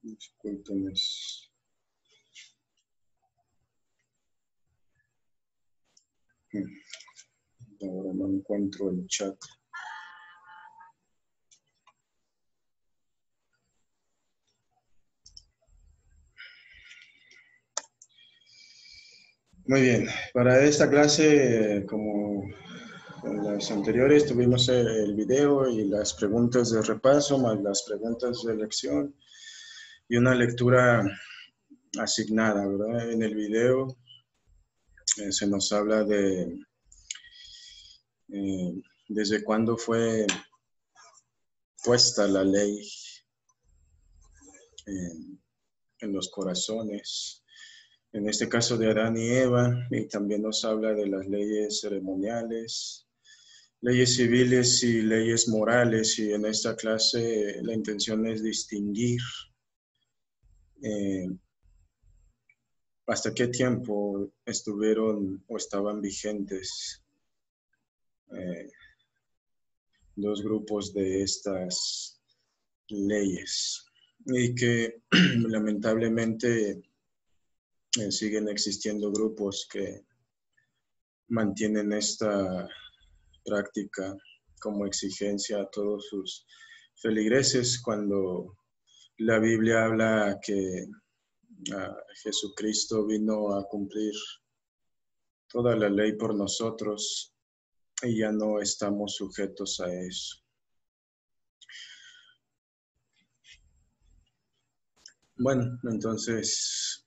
Discúlpenme. Ahora no encuentro el chat. Muy bien, para esta clase, como en las anteriores, tuvimos el video y las preguntas de repaso, más las preguntas de lección y una lectura asignada, ¿verdad? En el video se nos habla de desde cuándo fue puesta la ley en los corazones. En este caso de Adán y Eva, y también nos habla de las leyes ceremoniales, leyes civiles y leyes morales, y en esta clase la intención es distinguir hasta qué tiempo estuvieron o estaban vigentes dos grupos de estas leyes, y que lamentablemente siguen existiendo grupos que mantienen esta práctica como exigencia a todos sus feligreses, cuando la Biblia habla que Jesucristo vino a cumplir toda la ley por nosotros y ya no estamos sujetos a eso. Bueno, entonces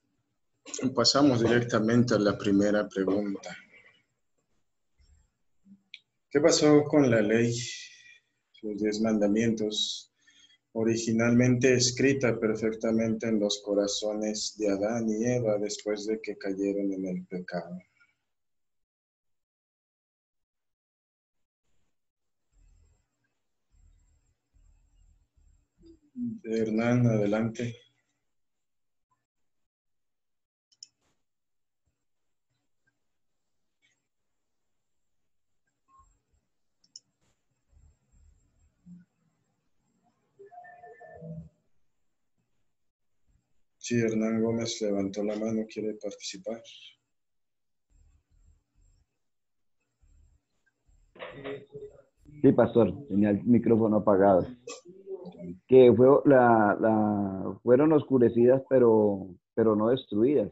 pasamos directamente a la primera pregunta. ¿Qué pasó con la ley, los 10 mandamientos, originalmente escrita perfectamente en los corazones de Adán y Eva después de que cayeron en el pecado? Hernán, adelante. Sí, Hernán Gómez levantó la mano, quiere participar. Sí, pastor, tenía el micrófono apagado. Que fueron oscurecidas, pero no destruidas.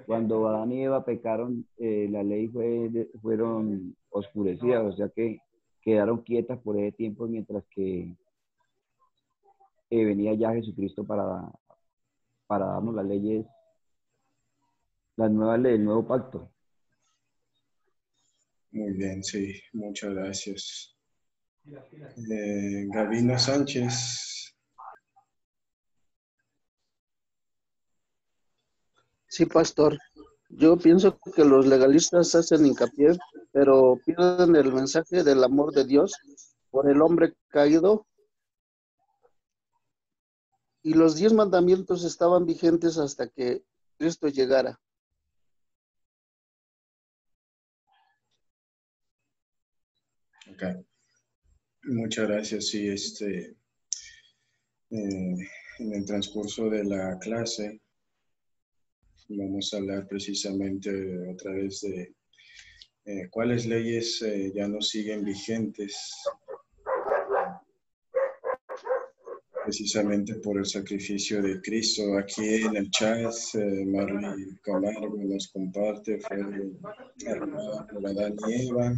Cuando Adán y Eva pecaron, la ley fueron oscurecidas, o sea que quedaron quietas por ese tiempo mientras que venía ya Jesucristo para darnos las leyes, las nuevas leyes, el nuevo pacto. Muy bien, sí, muchas gracias. Gabino Sánchez. Sí, pastor. Yo pienso que los legalistas hacen hincapié, pero pierden el mensaje del amor de Dios por el hombre caído. Y los 10 mandamientos estaban vigentes hasta que Cristo llegara. Okay. Muchas gracias. Sí, en el transcurso de la clase vamos a hablar precisamente otra vez de cuáles leyes ya no siguen vigentes precisamente por el sacrificio de Cristo. Aquí en el chat, Marley Camargo nos comparte, fue arrojada por Adán y Eva.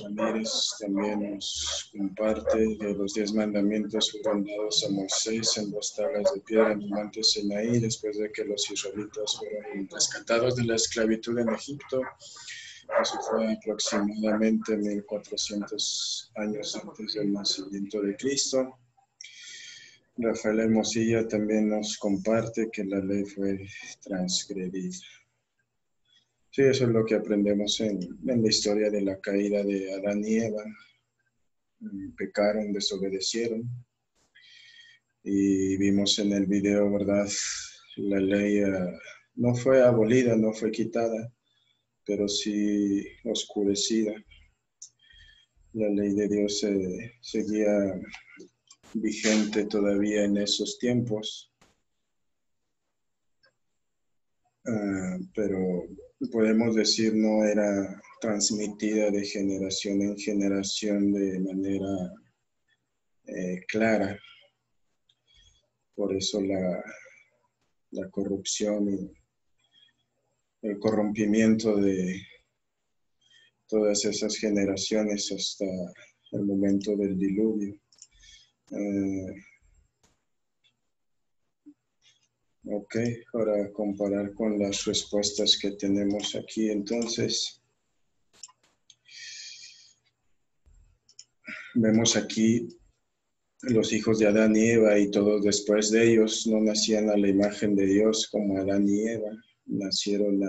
Ramírez también nos comparte que los 10 mandamientos fueron dados a Moisés en 2 tablas de piedra en el monte Sinaí, después de que los israelitas fueron rescatados de la esclavitud en Egipto. Eso fue aproximadamente 1400 años antes del nacimiento de Cristo. Rafael Hermosilla también nos comparte que la ley fue transgredida. Sí, eso es lo que aprendemos en la historia de la caída de Adán y Eva. Pecaron, desobedecieron. Y vimos en el video, ¿verdad? La ley no fue abolida, no fue quitada, pero sí oscurecida. La ley de Dios seguía vigente todavía en esos tiempos, pero podemos decir no era transmitida de generación en generación de manera clara. Por eso la corrupción y el corrompimiento de todas esas generaciones hasta el momento del diluvio. Ok, para comparar con las respuestas que tenemos aquí, entonces, vemos aquí los hijos de Adán y Eva y todos después de ellos no nacían a la imagen de Dios como Adán y Eva, nacieron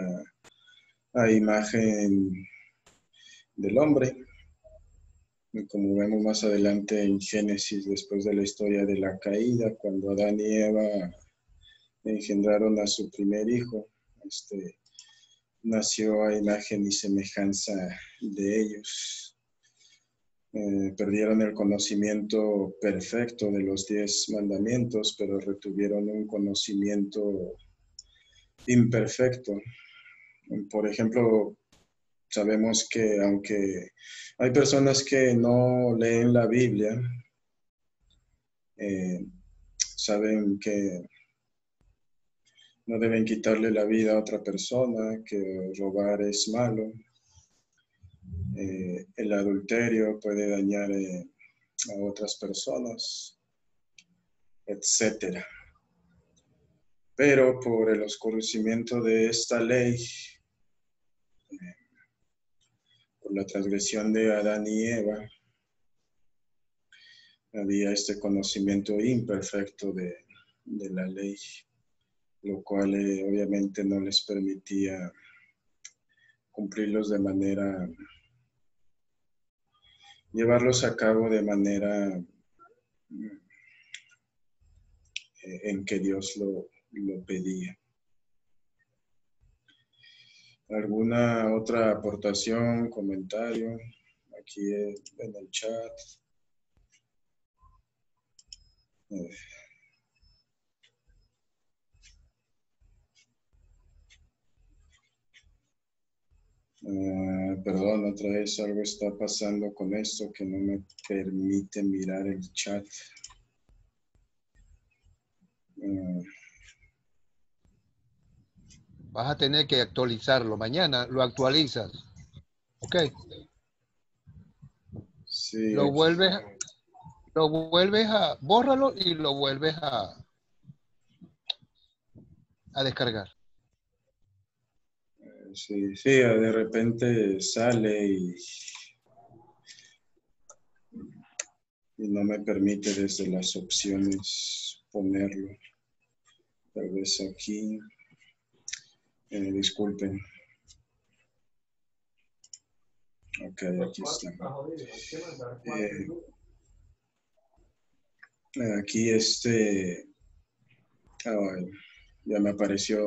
a imagen del hombre. Y como vemos más adelante en Génesis, después de la historia de la caída, cuando Adán y Eva engendraron a su primer hijo, nació a imagen y semejanza de ellos. Perdieron el conocimiento perfecto de los 10 mandamientos, pero retuvieron un conocimiento imperfecto. Por ejemplo, sabemos que aunque hay personas que no leen la Biblia, saben que no deben quitarle la vida a otra persona, que robar es malo. El adulterio puede dañar a otras personas, etc. Pero por el oscurecimiento de esta ley, por la transgresión de Adán y Eva, había este conocimiento imperfecto de la ley, lo cual obviamente no les permitía cumplirlos de manera, llevarlos a cabo de manera en que Dios lo pedía. ¿Alguna otra aportación, comentario aquí en el chat? Perdón, otra vez algo está pasando con esto que no me permite mirar el chat. Vas a tener que actualizarlo. Mañana lo actualizas. ¿Ok? Sí, lo vuelves a, bórralo y lo vuelves a descargar. Sí, de repente sale y no me permite desde las opciones ponerlo. Tal vez aquí, disculpen. Ok, aquí está. Aquí ya me apareció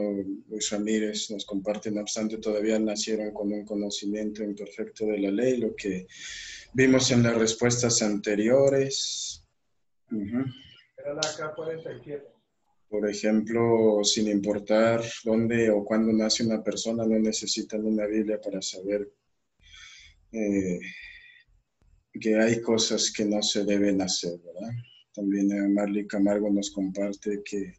Luis Ramírez, nos comparte, no obstante, todavía nacieron con un conocimiento imperfecto de la ley, lo que vimos en las respuestas anteriores. Era la K47. Por ejemplo, sin importar dónde o cuándo nace una persona, no necesitan una Biblia para saber que hay cosas que no se deben hacer, ¿verdad? También Marley Camargo nos comparte que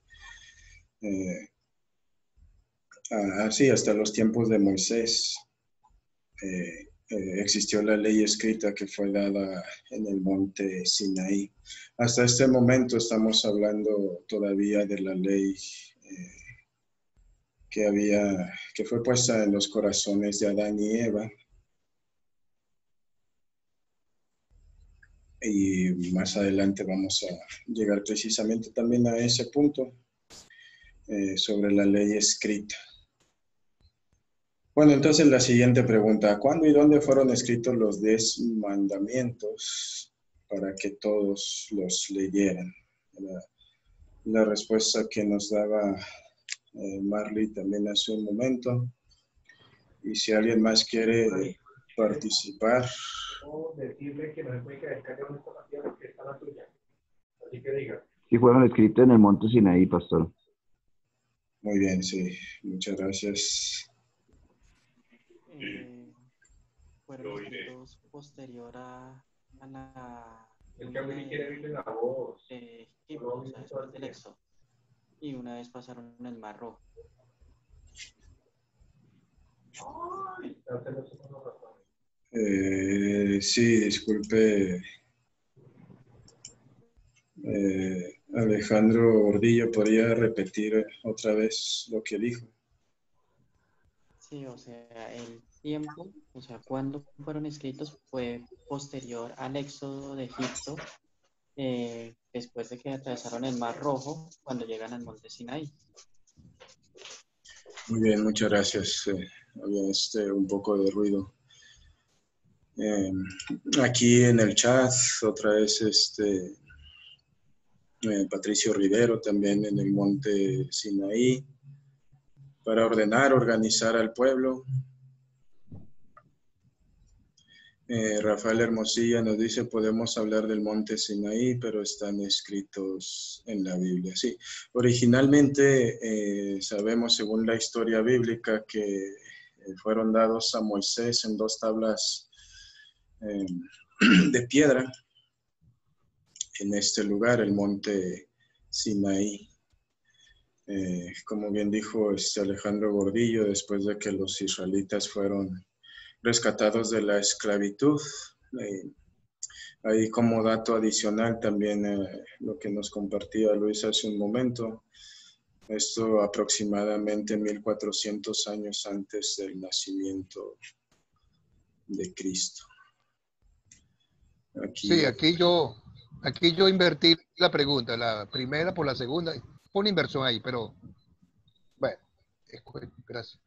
sí, hasta los tiempos de Moisés existió la ley escrita que fue dada en el monte Sinaí. Hasta este momento estamos hablando todavía de la ley que fue puesta en los corazones de Adán y Eva. Y más adelante vamos a llegar precisamente también a ese punto sobre la ley escrita. Bueno, entonces la siguiente pregunta, ¿cuándo y dónde fueron escritos los 10 mandamientos para que todos los leyeran? La respuesta que nos daba Marley también hace un momento. Y si alguien más quiere participar. O decirle que no se puede quedar callado en esta partida porque está la tuya. Así que diga. Sí, fueron escritos en el monte Sinaí, pastor. Muy bien, sí. Muchas gracias. Fueron escritos posterior a la El que Willy quiere oírle la voz. Egipto, o sea, después del éxodo. Y una vez pasaron el Mar Rojo. Sí, disculpe, Alejandro Gordillo, ¿podría repetir otra vez lo que dijo? Sí, o sea, el tiempo, o sea, cuando fueron escritos fue posterior al éxodo de Egipto, después de que atravesaron el Mar Rojo, cuando llegan al monte Sinaí. Muy bien, muchas gracias. Había un poco de ruido. Aquí en el chat, otra vez Patricio Rivero, también en el monte Sinaí, para ordenar, organizar al pueblo. Rafael Hermosilla nos dice, podemos hablar del monte Sinaí, pero están escritos en la Biblia. Sí, originalmente sabemos, según la historia bíblica, que fueron dados a Moisés en 2 tablas de piedra en este lugar, el monte Sinaí. Como bien dijo Alejandro Gordillo, después de que los israelitas fueron rescatados de la esclavitud. Ahí como dato adicional también lo que nos compartía Luis hace un momento, esto aproximadamente 1400 años antes del nacimiento de Cristo. Sí, aquí yo invertí la pregunta, la primera por la segunda, fue una inversión ahí, pero bueno, gracias.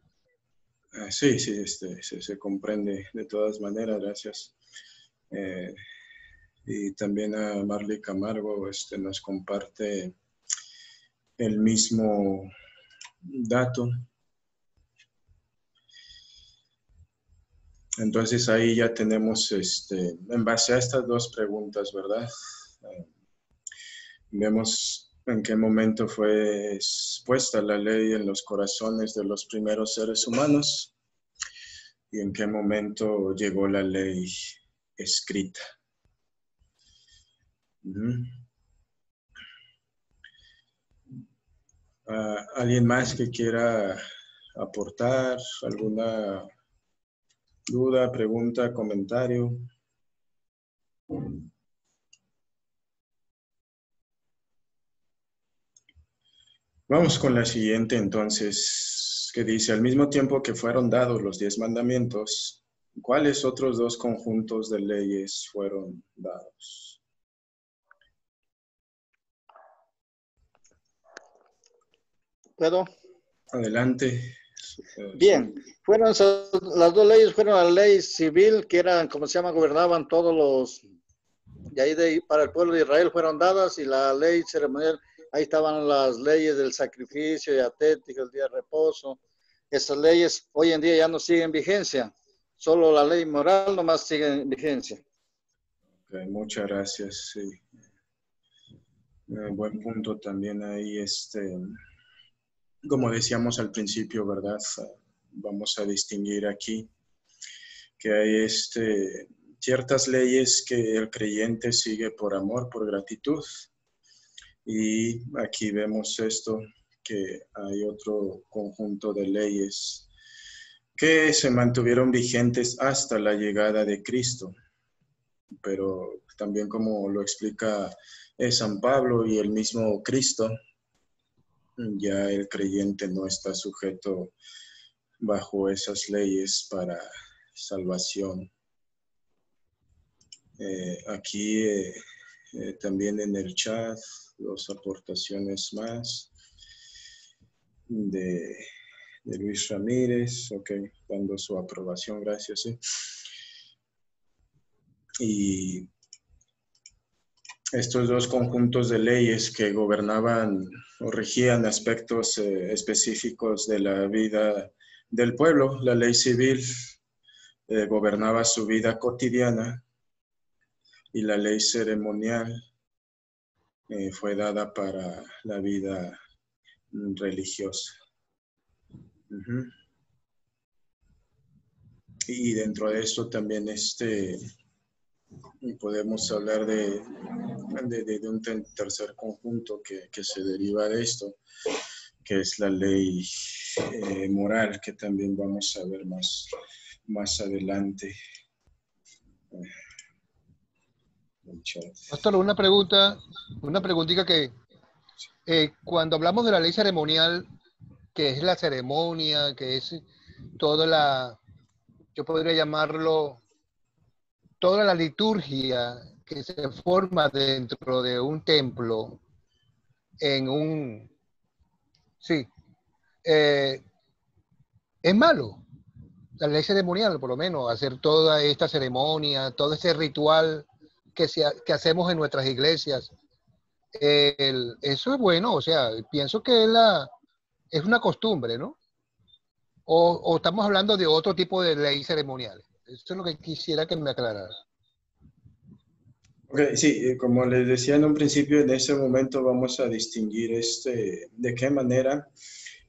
Sí, se comprende de todas maneras, gracias. Y también a Marley Camargo nos comparte el mismo dato. Entonces ahí ya tenemos, en base a estas 2 preguntas, ¿verdad? Vemos en qué momento fue expuesta la ley en los corazones de los primeros seres humanos y en qué momento llegó la ley escrita. ¿Alguien más que quiera aportar alguna duda, pregunta, comentario? Vamos con la siguiente entonces, que dice, al mismo tiempo que fueron dados los 10 mandamientos, ¿cuáles otros 2 conjuntos de leyes fueron dados? ¿Puedo? Adelante. Bien, las 2 leyes fueron la ley civil, que eran, como se llama, gobernaban todos los, de ahí para el pueblo de Israel fueron dadas, y la ley ceremonial, ahí estaban las leyes del sacrificio y atético, el día de reposo. Esas leyes hoy en día ya no siguen vigencia, solo la ley moral nomás sigue en vigencia. Okay, muchas gracias, sí. Buen punto también ahí, como decíamos al principio, ¿verdad? Vamos a distinguir aquí que hay ciertas leyes que el creyente sigue por amor, por gratitud. Y aquí vemos esto, que hay otro conjunto de leyes que se mantuvieron vigentes hasta la llegada de Cristo. Pero también como lo explica San Pablo y el mismo Cristo, ya el creyente no está sujeto bajo esas leyes para salvación. Aquí también en el chat, 2 aportaciones más de Luis Ramírez, ok, dando su aprobación, gracias. Y estos 2 conjuntos de leyes que gobernaban o regían aspectos específicos de la vida del pueblo, la ley civil gobernaba su vida cotidiana y la ley ceremonial fue dada para la vida religiosa. Y dentro de eso también podemos hablar de un tercer conjunto que se deriva de esto, que es la ley moral, que también vamos a ver más adelante. Pastor, una preguntita que cuando hablamos de la ley ceremonial, que es la ceremonia, que es toda yo podría llamarlo, toda la liturgia que se forma dentro de un templo, sí, es malo. La ley ceremonial, por lo menos, hacer toda esta ceremonia, todo ese ritual que hacemos en nuestras iglesias. Eso es bueno, o sea, pienso que es una costumbre, ¿no? O estamos hablando de otro tipo de ley ceremonial. Eso es lo que quisiera que me aclarara. Okay, sí, como les decía en un principio, en ese momento vamos a distinguir de qué manera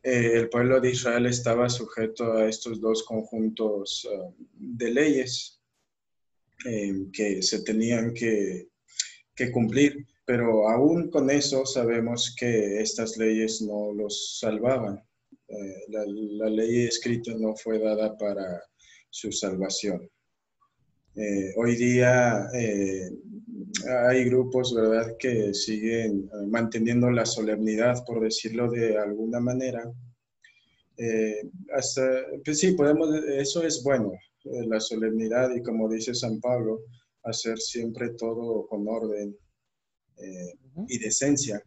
el pueblo de Israel estaba sujeto a estos dos conjuntos de leyes que se tenían que cumplir, pero aún con eso sabemos que estas leyes no los salvaban. La ley escrita no fue dada para su salvación. Hoy día hay grupos, ¿verdad?, que siguen manteniendo la solemnidad, por decirlo de alguna manera. Pues sí, eso es bueno, la solemnidad, y como dice San Pablo, hacer siempre todo con orden y decencia,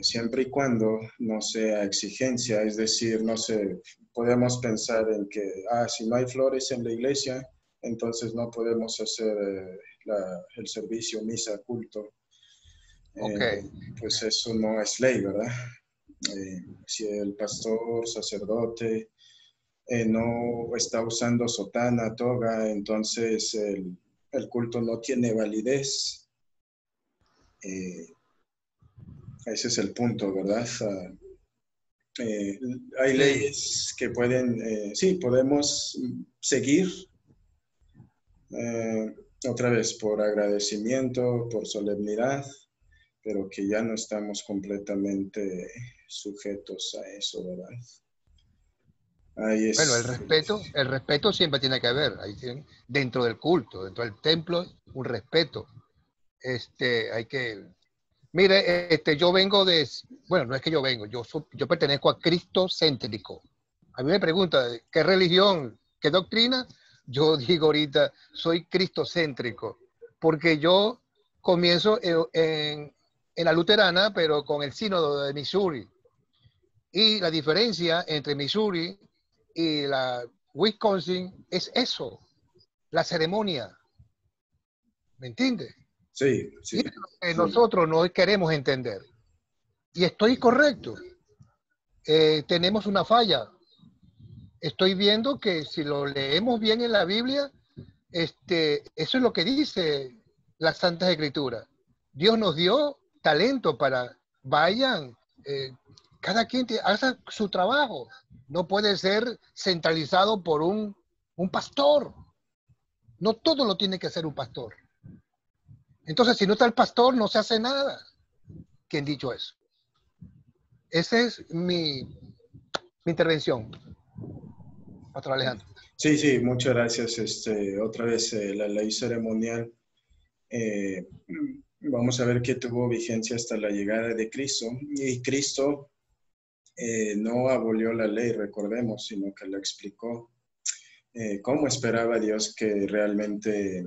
siempre y cuando no sea exigencia, es decir, no sé, podemos pensar en que, si no hay flores en la iglesia, entonces no podemos hacer el servicio, misa, culto. Pues eso no es ley, ¿verdad? Si el pastor, sacerdote, no está usando sotana, toga, entonces el culto no tiene validez. Ese es el punto, ¿verdad? Hay leyes que sí, podemos seguir otra vez por agradecimiento, por solemnidad, pero que ya no estamos completamente sujetos a eso, ¿verdad? Bueno, el respeto siempre tiene que haber, dentro del culto, dentro del templo, un respeto. Hay que, mire, yo vengo bueno, no es que yo vengo, yo pertenezco a Cristo céntrico. A mí me pregunta, ¿qué religión, qué doctrina? Yo digo ahorita, soy cristocéntrico, porque yo comienzo en la luterana, pero con el sínodo de Missouri. Y la diferencia entre Missouri y la Wisconsin es eso, la ceremonia. ¿Me entiendes? Sí, sí. Y es lo que nosotros no queremos entender. Y estoy correcto. Tenemos una falla. Estoy viendo que si lo leemos bien en la Biblia, eso es lo que dice las Santas Escrituras. Dios nos dio talento para vayan, cada quien haga su trabajo. No puede ser centralizado por un pastor. No todo lo tiene que hacer un pastor. Entonces, si no está el pastor, no se hace nada. ¿Quién dicho eso? Esa es mi intervención. Pastor Alejandro. Sí, muchas gracias. Otra vez, la ley ceremonial, vamos a ver que tuvo vigencia hasta la llegada de Cristo. Y Cristo no abolió la ley, recordemos, sino que la explicó. Cómo esperaba Dios que realmente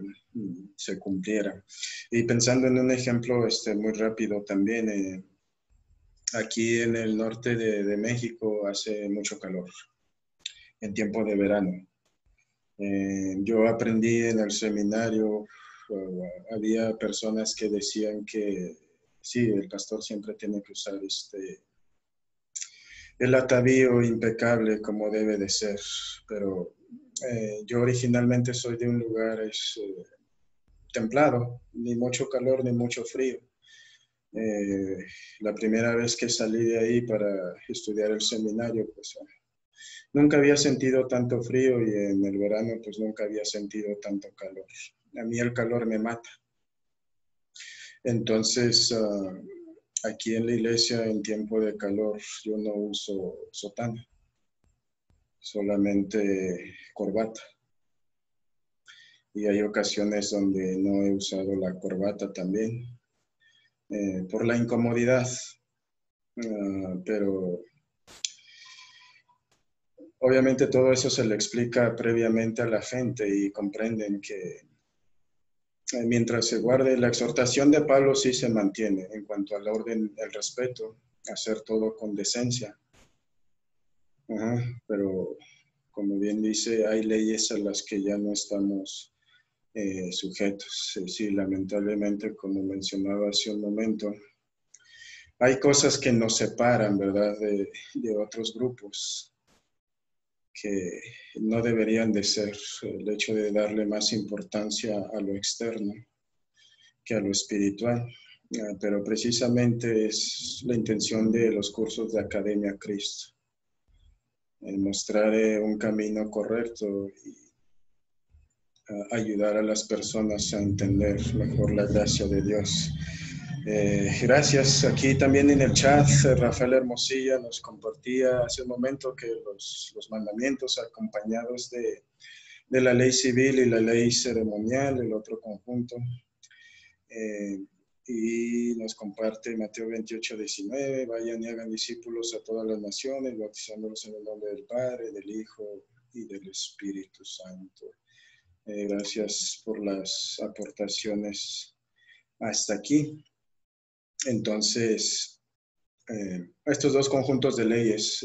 se cumpliera. Y pensando en un ejemplo muy rápido también, aquí en el norte de México hace mucho calor, en tiempo de verano. Yo aprendí en el seminario, había personas que decían que sí, el pastor siempre tiene que usar el atavío impecable como debe de ser, pero yo originalmente soy de un lugar templado, ni mucho calor ni mucho frío. La primera vez que salí de ahí para estudiar el seminario, pues nunca había sentido tanto frío y en el verano pues nunca había sentido tanto calor. A mí el calor me mata. Entonces, aquí en la iglesia en tiempo de calor yo no uso sotana, solamente corbata. Y hay ocasiones donde no he usado la corbata también, por la incomodidad. Pero obviamente todo eso se le explica previamente a la gente y comprenden que mientras se guarde la exhortación de Pablo sí se mantiene en cuanto al orden, el respeto, hacer todo con decencia. Pero como bien dice, hay leyes a las que ya no estamos sujetos. Sí, lamentablemente, como mencionaba hace un momento, hay cosas que nos separan, ¿verdad?, de otros grupos que no deberían de ser. El hecho de darle más importancia a lo externo que a lo espiritual. Pero precisamente es la intención de los cursos de Academia Cristo. Mostrar un camino correcto y ayudar a las personas a entender mejor la gracia de Dios. Gracias. Aquí también en el chat, Rafael Hermosilla nos compartía hace un momento que los mandamientos acompañados de la ley civil y la ley ceremonial, el otro conjunto, y nos comparte Mateo 28:19, vayan y hagan discípulos a todas las naciones, bautizándolos en el nombre del Padre, del Hijo y del Espíritu Santo. Gracias por las aportaciones hasta aquí. Entonces, estos dos conjuntos de leyes,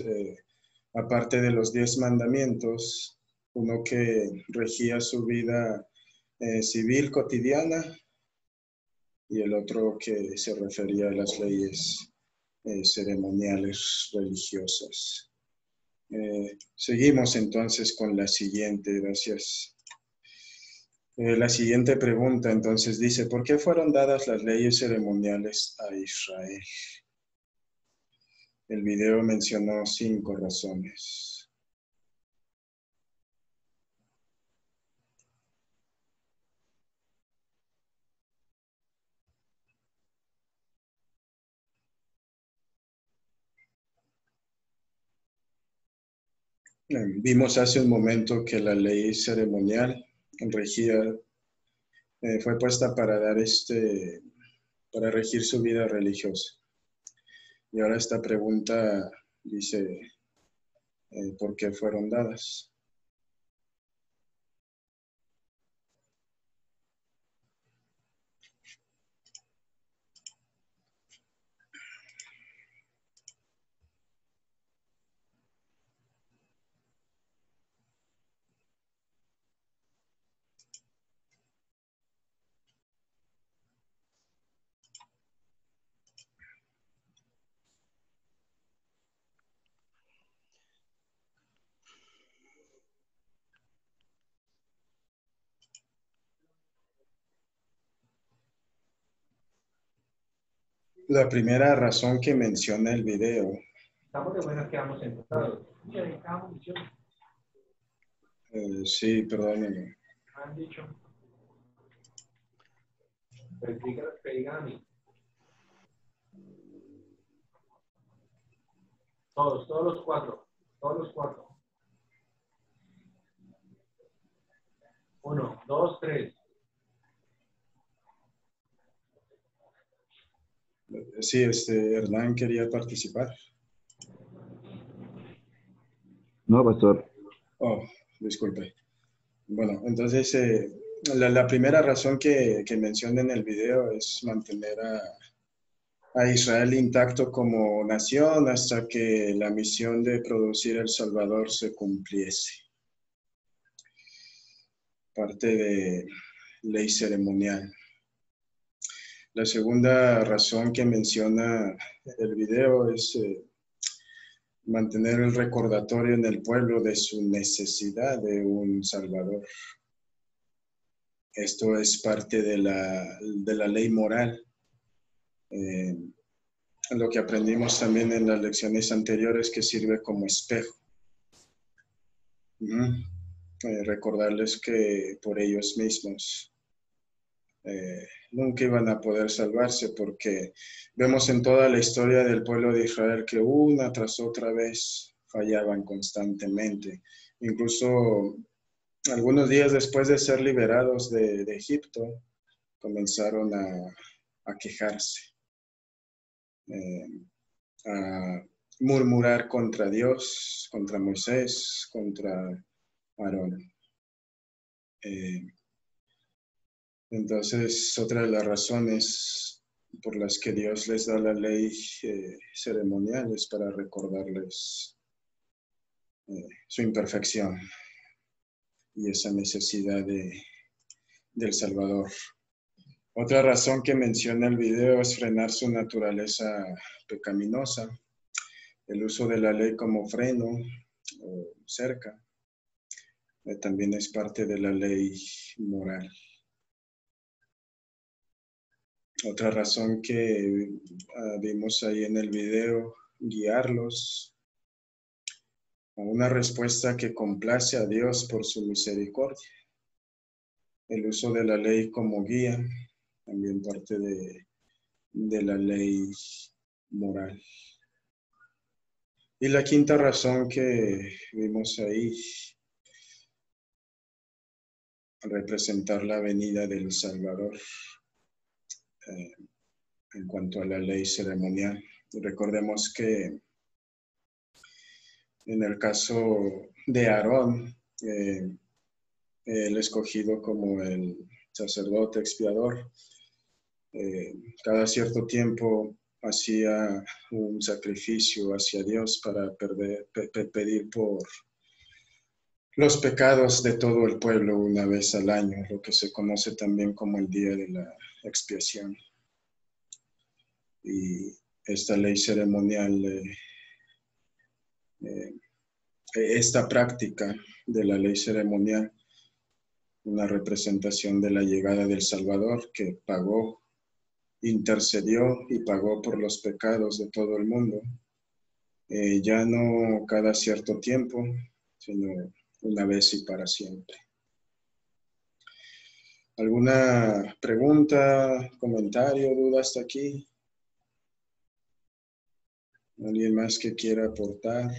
aparte de los 10 mandamientos, uno que regía su vida civil cotidiana y el otro que se refería a las leyes ceremoniales religiosas. Seguimos entonces con la siguiente, gracias. La siguiente pregunta entonces dice, ¿por qué fueron dadas las leyes ceremoniales a Israel? El video mencionó 5 razones. Vimos hace un momento que la ley ceremonial regía, fue puesta para dar para regir su vida religiosa. Y ahora esta pregunta dice, ¿por qué fueron dadas? La primera razón que menciona el video. Estamos de buenas que vamos sentados. Sí, perdónenme. Han dicho. Pues digan a mí. Todos los cuatro. 1, 2, 3. Sí, Hernán quería participar. No, pastor. Oh, disculpe. Bueno, entonces la primera razón que menciona en el video es mantener a Israel intacto como nación hasta que la misión de producir el Salvador se cumpliese. Parte de ley ceremonial. La segunda razón que menciona el video es mantener el recordatorio en el pueblo de su necesidad de un Salvador. Esto es parte de la ley moral. Lo que aprendimos también en las lecciones anteriores, que sirve como espejo. Recordarles que por ellos mismos nunca iban a poder salvarse, porque vemos en toda la historia del pueblo de Israel que una tras otra vez fallaban constantemente. Incluso algunos días después de ser liberados de Egipto, comenzaron a quejarse, a murmurar contra Dios, contra Moisés, contra Aarón. Entonces, otra de las razones por las que Dios les da la ley ceremonial es para recordarles su imperfección y esa necesidad del Salvador. Otra razón que menciona el video es frenar su naturaleza pecaminosa, el uso de la ley como freno o cerca. También es parte de la ley moral. Otra razón que vimos ahí en el video, guiarlos a una respuesta que complace a Dios por su misericordia. El uso de la ley como guía, también parte de la ley moral. Y la quinta razón que vimos ahí, representar la venida del Salvador en cuanto a la ley ceremonial. Recordemos que en el caso de Aarón, el escogido como el sacerdote expiador, cada cierto tiempo hacía un sacrificio hacia Dios para pedir por los pecados de todo el pueblo una vez al año, lo que se conoce también como el día de la expiación. Y esta ley ceremonial, esta práctica de la ley ceremonial, una representación de la llegada del Salvador, que pagó, intercedió y pagó por los pecados de todo el mundo, ya no cada cierto tiempo, sino una vez y para siempre. ¿Alguna pregunta, comentario, duda hasta aquí? ¿Alguien más que quiera aportar?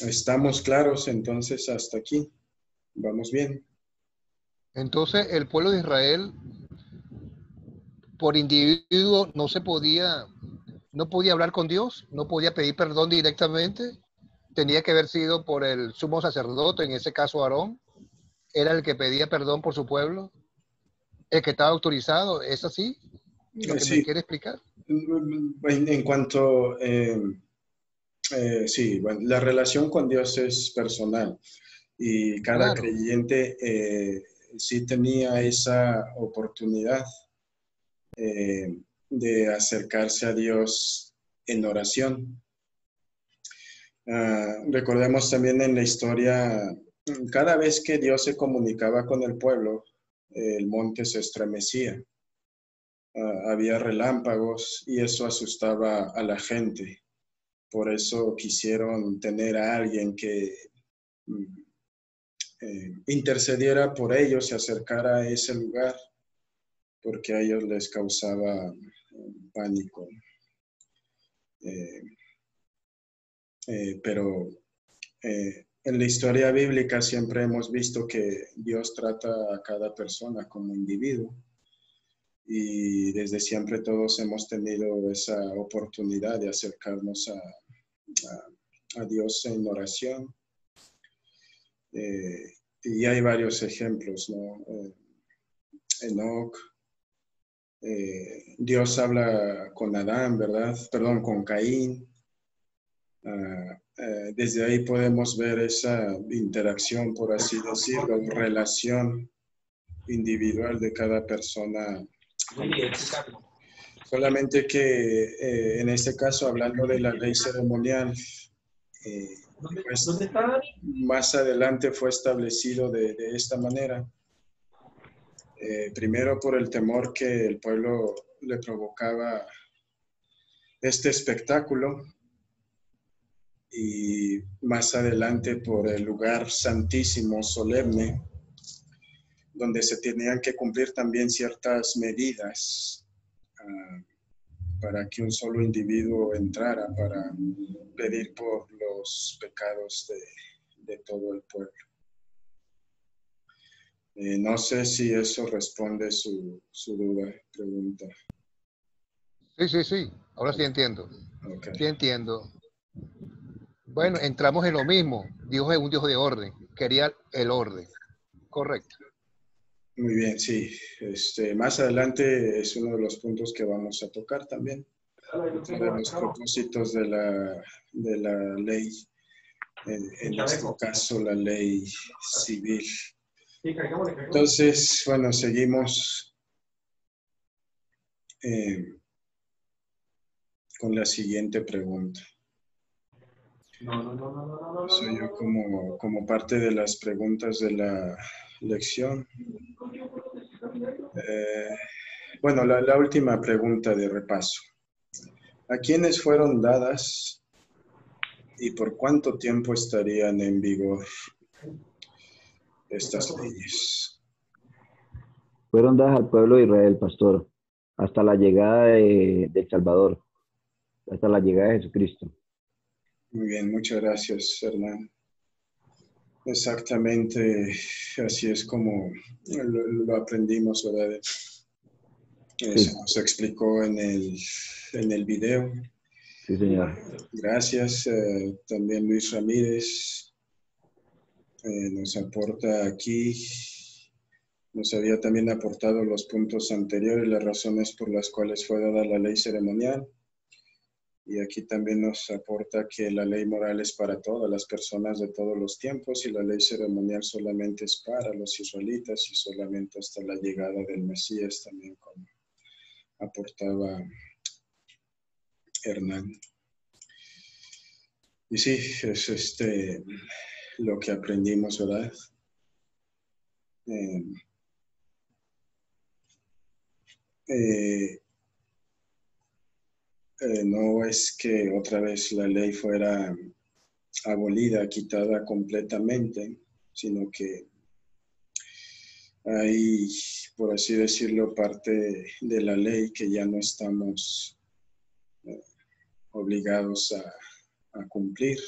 Estamos claros entonces hasta aquí. Vamos bien. Entonces, el pueblo de Israel, por individuo, no podía hablar con Dios, no podía pedir perdón directamente. Tenía que haber sido por el sumo sacerdote, en ese caso Aarón, era el que pedía perdón por su pueblo, el que estaba autorizado. ¿Es así lo que Sí. me quiere explicar? En cuanto, sí, bueno, la relación con Dios es personal y cada Claro. creyente sí tenía esa oportunidad de acercarse a Dios en oración. Recordemos también en la historia, cada vez que Dios se comunicaba con el pueblo, el monte se estremecía. Había relámpagos y eso asustaba a la gente. Por eso quisieron tener a alguien que intercediera por ellos, se acercara a ese lugar, porque a ellos les causaba pánico. Pero en la historia bíblica siempre hemos visto que Dios trata a cada persona como individuo y desde siempre todos hemos tenido esa oportunidad de acercarnos a Dios en oración. Y hay varios ejemplos, ¿no? Enoc, Dios habla con Adán, ¿verdad? Perdón, con Caín. Desde ahí podemos ver esa interacción, por así decirlo, relación individual de cada persona. Solamente que en este caso, hablando de la ley ceremonial, pues, más adelante fue establecido de esta manera, Primero por el temor que el pueblo le provocaba este espectáculo, y más adelante por el lugar santísimo, solemne, donde se tenían que cumplir también ciertas medidas para que un solo individuo entrara para pedir por los pecados de todo el pueblo. No sé si eso responde su duda, pregunta. Sí. Ahora sí entiendo. Okay. Sí entiendo. Bueno, entramos en lo mismo. Dios es un Dios de orden. Quería el orden. Correcto. Muy bien, sí. Más adelante es uno de los puntos que vamos a tocar también. Otro de los propósitos de la ley, en este caso la ley civil. Entonces, bueno, seguimos con la siguiente pregunta. Soy yo como parte de las preguntas de la lección. Bueno, la última pregunta de repaso. ¿A quiénes fueron dadas y por cuánto tiempo estarían en vigor estas leyes? Fueron dadas al pueblo de Israel, pastor, hasta la llegada del Salvador, hasta la llegada de Jesucristo. Muy bien, muchas gracias, Hernán. Exactamente, así es como lo aprendimos, ¿verdad? Se nos explicó en el video. Sí, señor. Gracias. También Luis Ramírez nos aporta aquí. Nos había también aportado los puntos anteriores, las razones por las cuales fue dada la ley ceremonial. Y aquí también nos aporta que la ley moral es para todas las personas de todos los tiempos y la ley ceremonial solamente es para los israelitas y solamente hasta la llegada del Mesías, también como aportaba Hernán. Y sí, es lo que aprendimos, ¿verdad? No es que otra vez la ley fuera abolida, quitada completamente, sino que hay, por así decirlo, parte de la ley que ya no estamos obligados a cumplir.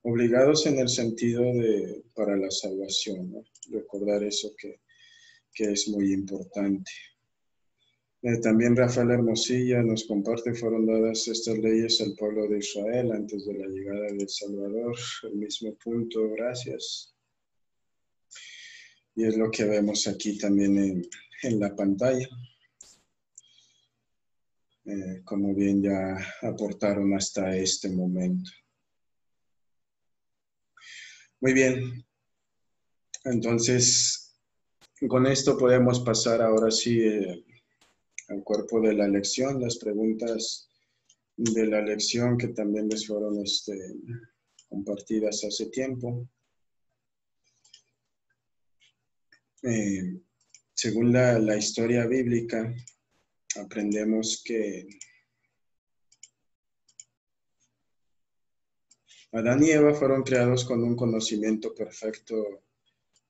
Obligados en el sentido de para la salvación, ¿no? Recordar eso que es muy importante. También Rafael Hermosilla nos comparte, fueron dadas estas leyes al pueblo de Israel antes de la llegada del Salvador. El mismo punto, gracias. Y es lo que vemos aquí también en la pantalla. Como bien ya aportaron hasta este momento. Muy bien. Entonces, con esto podemos pasar ahora sí al cuerpo de la lección, las preguntas de la lección que también les fueron compartidas hace tiempo. Según la historia bíblica, aprendemos que Adán y Eva fueron creados con un conocimiento perfecto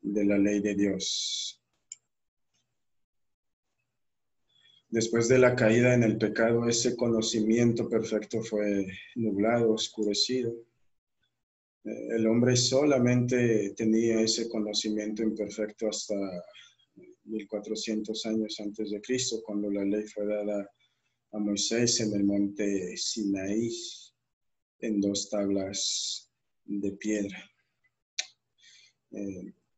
de la ley de Dios. Después de la caída en el pecado, ese conocimiento perfecto fue nublado, oscurecido. El hombre solamente tenía ese conocimiento imperfecto hasta 1400 años antes de Cristo, cuando la ley fue dada a Moisés en el monte Sinaí, en 2 tablas de piedra.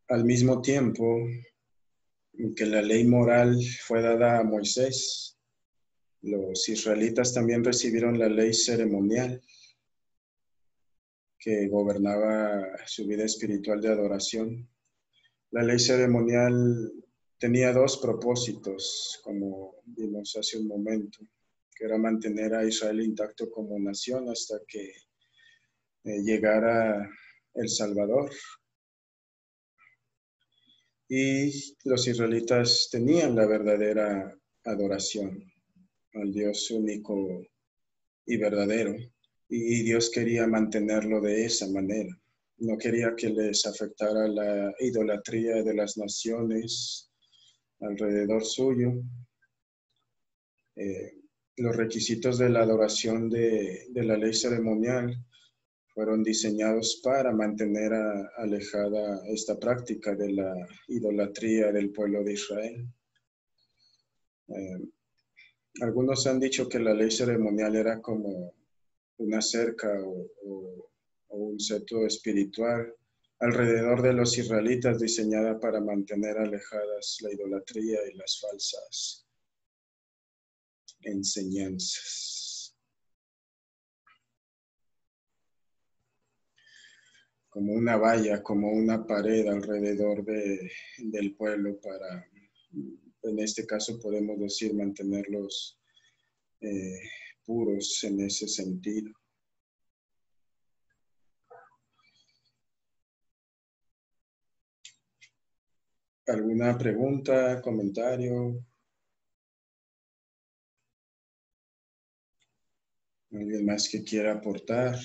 Al mismo tiempo que la ley moral fue dada a Moisés, los israelitas también recibieron la ley ceremonial que gobernaba su vida espiritual de adoración. La ley ceremonial tenía 2 propósitos, como vimos hace un momento, que era mantener a Israel intacto como nación hasta que llegara el Salvador. Y los israelitas tenían la verdadera adoración al Dios único y verdadero. Y Dios quería mantenerlo de esa manera. No quería que les afectara la idolatría de las naciones alrededor suyo. Los requisitos de la adoración de la ley ceremonial fueron diseñados para mantener alejada esta práctica de la idolatría del pueblo de Israel. Algunos han dicho que la ley ceremonial era como una cerca o un seto espiritual alrededor de los israelitas diseñada para mantener alejadas la idolatría y las falsas enseñanzas. Como una valla, como una pared alrededor del pueblo para, en este caso podemos decir, mantenerlos puros en ese sentido. ¿Alguna pregunta, comentario? ¿Alguien más que quiera aportar?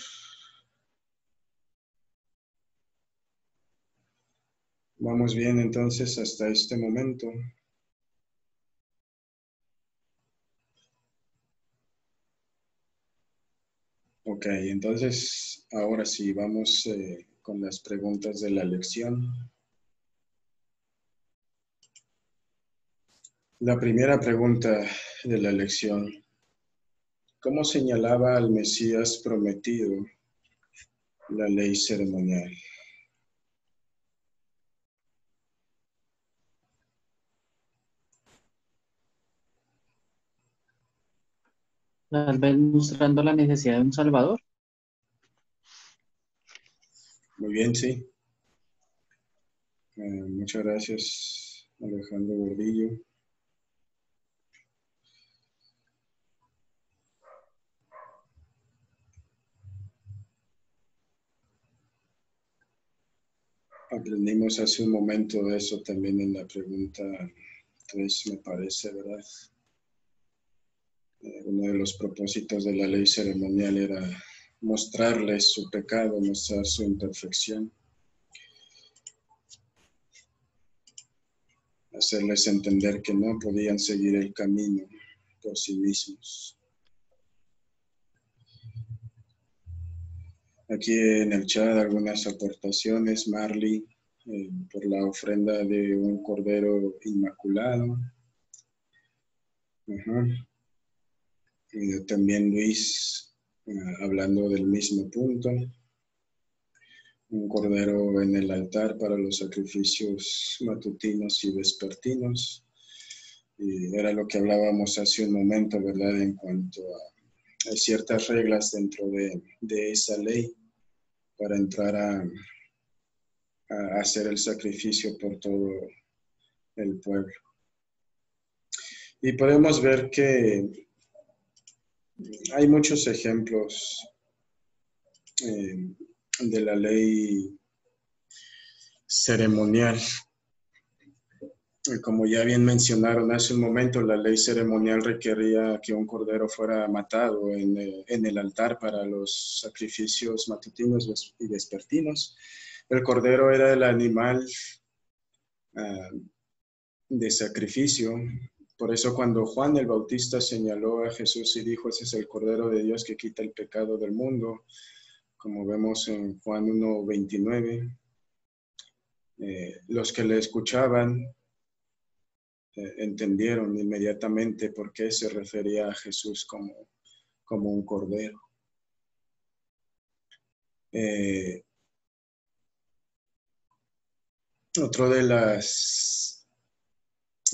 Vamos bien entonces hasta este momento. Ok, entonces ahora sí, vamos con las preguntas de la lección. La primera pregunta de la lección. ¿Cómo señalaba al Mesías prometido la ley ceremonial? Tal vez mostrando la necesidad de un Salvador. Muy bien, sí. Muchas gracias, Alejandro Gordillo. Aprendimos hace un momento de eso también en la pregunta 3, me parece, ¿verdad? Uno de los propósitos de la ley ceremonial era mostrarles su pecado, mostrar su imperfección, hacerles entender que no podían seguir el camino por sí mismos. Aquí en el chat algunas aportaciones, Marley, por la ofrenda de un cordero inmaculado. También Luis, hablando del mismo punto. Un cordero en el altar para los sacrificios matutinos y vespertinos. Y era lo que hablábamos hace un momento, ¿verdad? En cuanto a ciertas reglas dentro de esa ley para entrar a hacer el sacrificio por todo el pueblo. Y podemos ver que hay muchos ejemplos de la ley ceremonial. Como ya bien mencionaron hace un momento, la ley ceremonial requería que un cordero fuera matado en el altar para los sacrificios matutinos y vespertinos. El cordero era el animal de sacrificio. Por eso cuando Juan el Bautista señaló a Jesús y dijo, ese es el Cordero de Dios que quita el pecado del mundo, como vemos en Juan 1:29, los que le escuchaban entendieron inmediatamente por qué se refería a Jesús como un cordero. Otro de las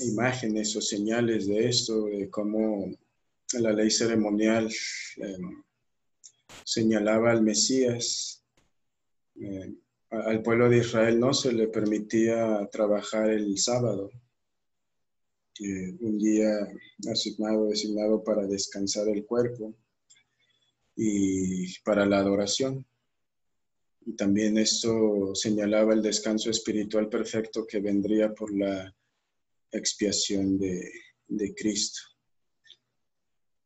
imágenes o señales de esto, de cómo la ley ceremonial señalaba al Mesías, al pueblo de Israel no se le permitía trabajar el sábado, un día designado para descansar el cuerpo y para la adoración. Y también esto señalaba el descanso espiritual perfecto que vendría por la expiación de Cristo.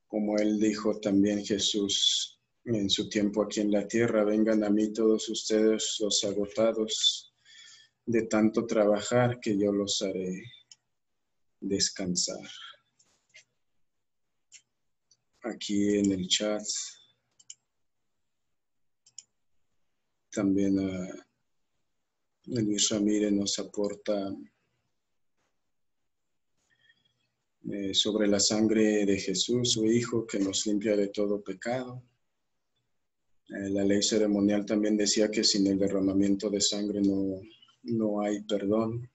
Como él dijo también Jesús en su tiempo aquí en la tierra, vengan a mí todos ustedes los agotados de tanto trabajar, que yo los haré descansar. Aquí en el chat también Luis Ramírez nos aporta sobre la sangre de Jesús, su Hijo, que nos limpia de todo pecado. La ley ceremonial también decía que sin el derramamiento de sangre no hay perdón,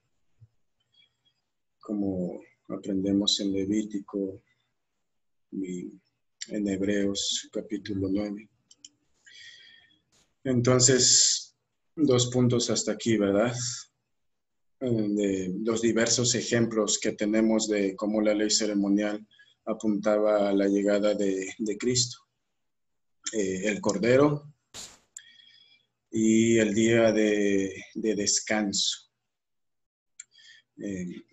como aprendemos en Levítico y en Hebreos capítulo 9. Entonces, 2 puntos hasta aquí, ¿verdad? De los diversos ejemplos que tenemos de cómo la ley ceremonial apuntaba a la llegada de Cristo. El Cordero y el día de descanso.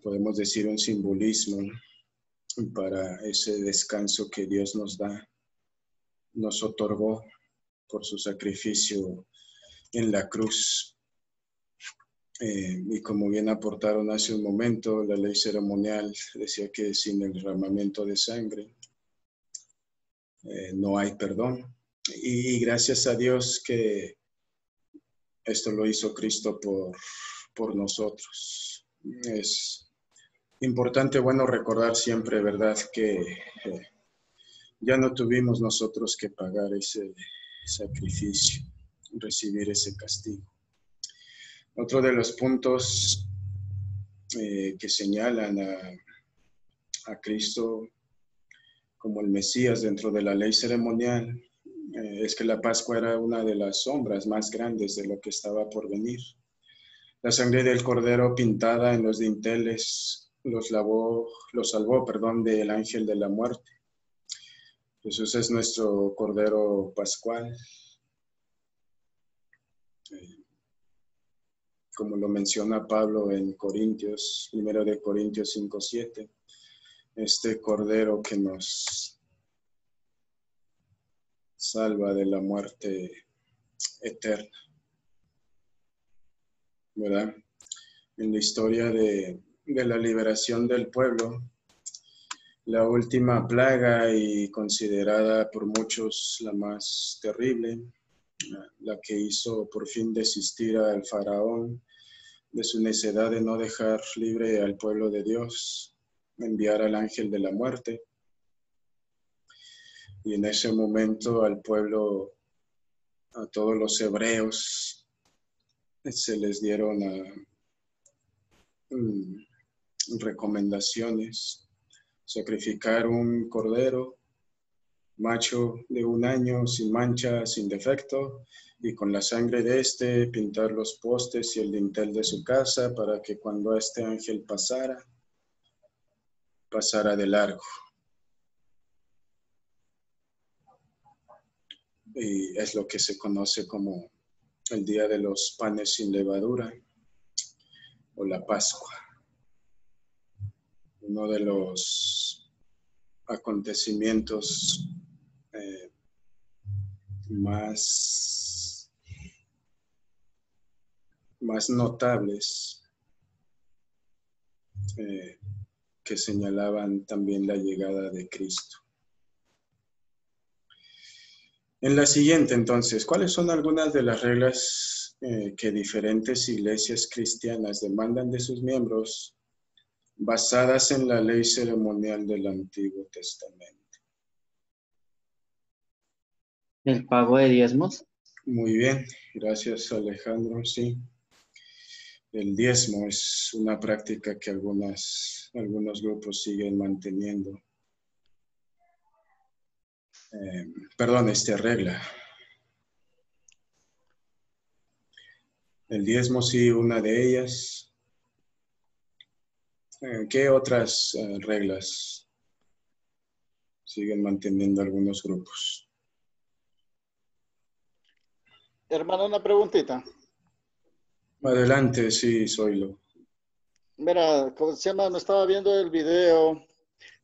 Podemos decir un simbolismo para ese descanso que Dios nos da, nos otorgó por su sacrificio en la cruz. Y como bien aportaron hace un momento, la ley ceremonial decía que sin el derramamiento de sangre no hay perdón. Y gracias a Dios que esto lo hizo Cristo por nosotros. Es importante, bueno, recordar siempre, ¿verdad?, que ya no tuvimos nosotros que pagar ese sacrificio, recibir ese castigo. Otro de los puntos que señalan a Cristo como el Mesías dentro de la ley ceremonial es que la Pascua era una de las sombras más grandes de lo que estaba por venir. La sangre del Cordero pintada en los dinteles los salvó, del ángel de la muerte. Jesús es nuestro Cordero Pascual. Como lo menciona Pablo en Corintios, 1 de Corintios 5:7, este Cordero que nos salva de la muerte eterna, ¿verdad? En la historia de la liberación del pueblo, la última plaga y considerada por muchos la más terrible, la que hizo por fin desistir al faraón de su necedad de no dejar libre al pueblo de Dios, enviar al ángel de la muerte. Y en ese momento al pueblo, a todos los hebreos, se les dieron recomendaciones: sacrificar un cordero macho de 1 año, sin mancha, sin defecto, y con la sangre de este pintar los postes y el dintel de su casa, para que cuando este ángel pasara de largo. Y es lo que se conoce como el Día de los Panes sin Levadura o la Pascua. Uno de los acontecimientos más notables que señalaban también la llegada de Cristo. En la siguiente, entonces, ¿cuáles son algunas de las reglas que diferentes iglesias cristianas demandan de sus miembros basadas en la ley ceremonial del Antiguo Testamento? ¿El pago de diezmos? Muy bien, gracias Alejandro, sí. El diezmo es una práctica que algunos grupos siguen manteniendo. Regla. El diezmo sí, una de ellas. ¿Qué otras reglas siguen manteniendo algunos grupos? Hermano, una preguntita. Adelante, sí, Zoilo. Mira, ¿cómo se llama? Me estaba viendo el video.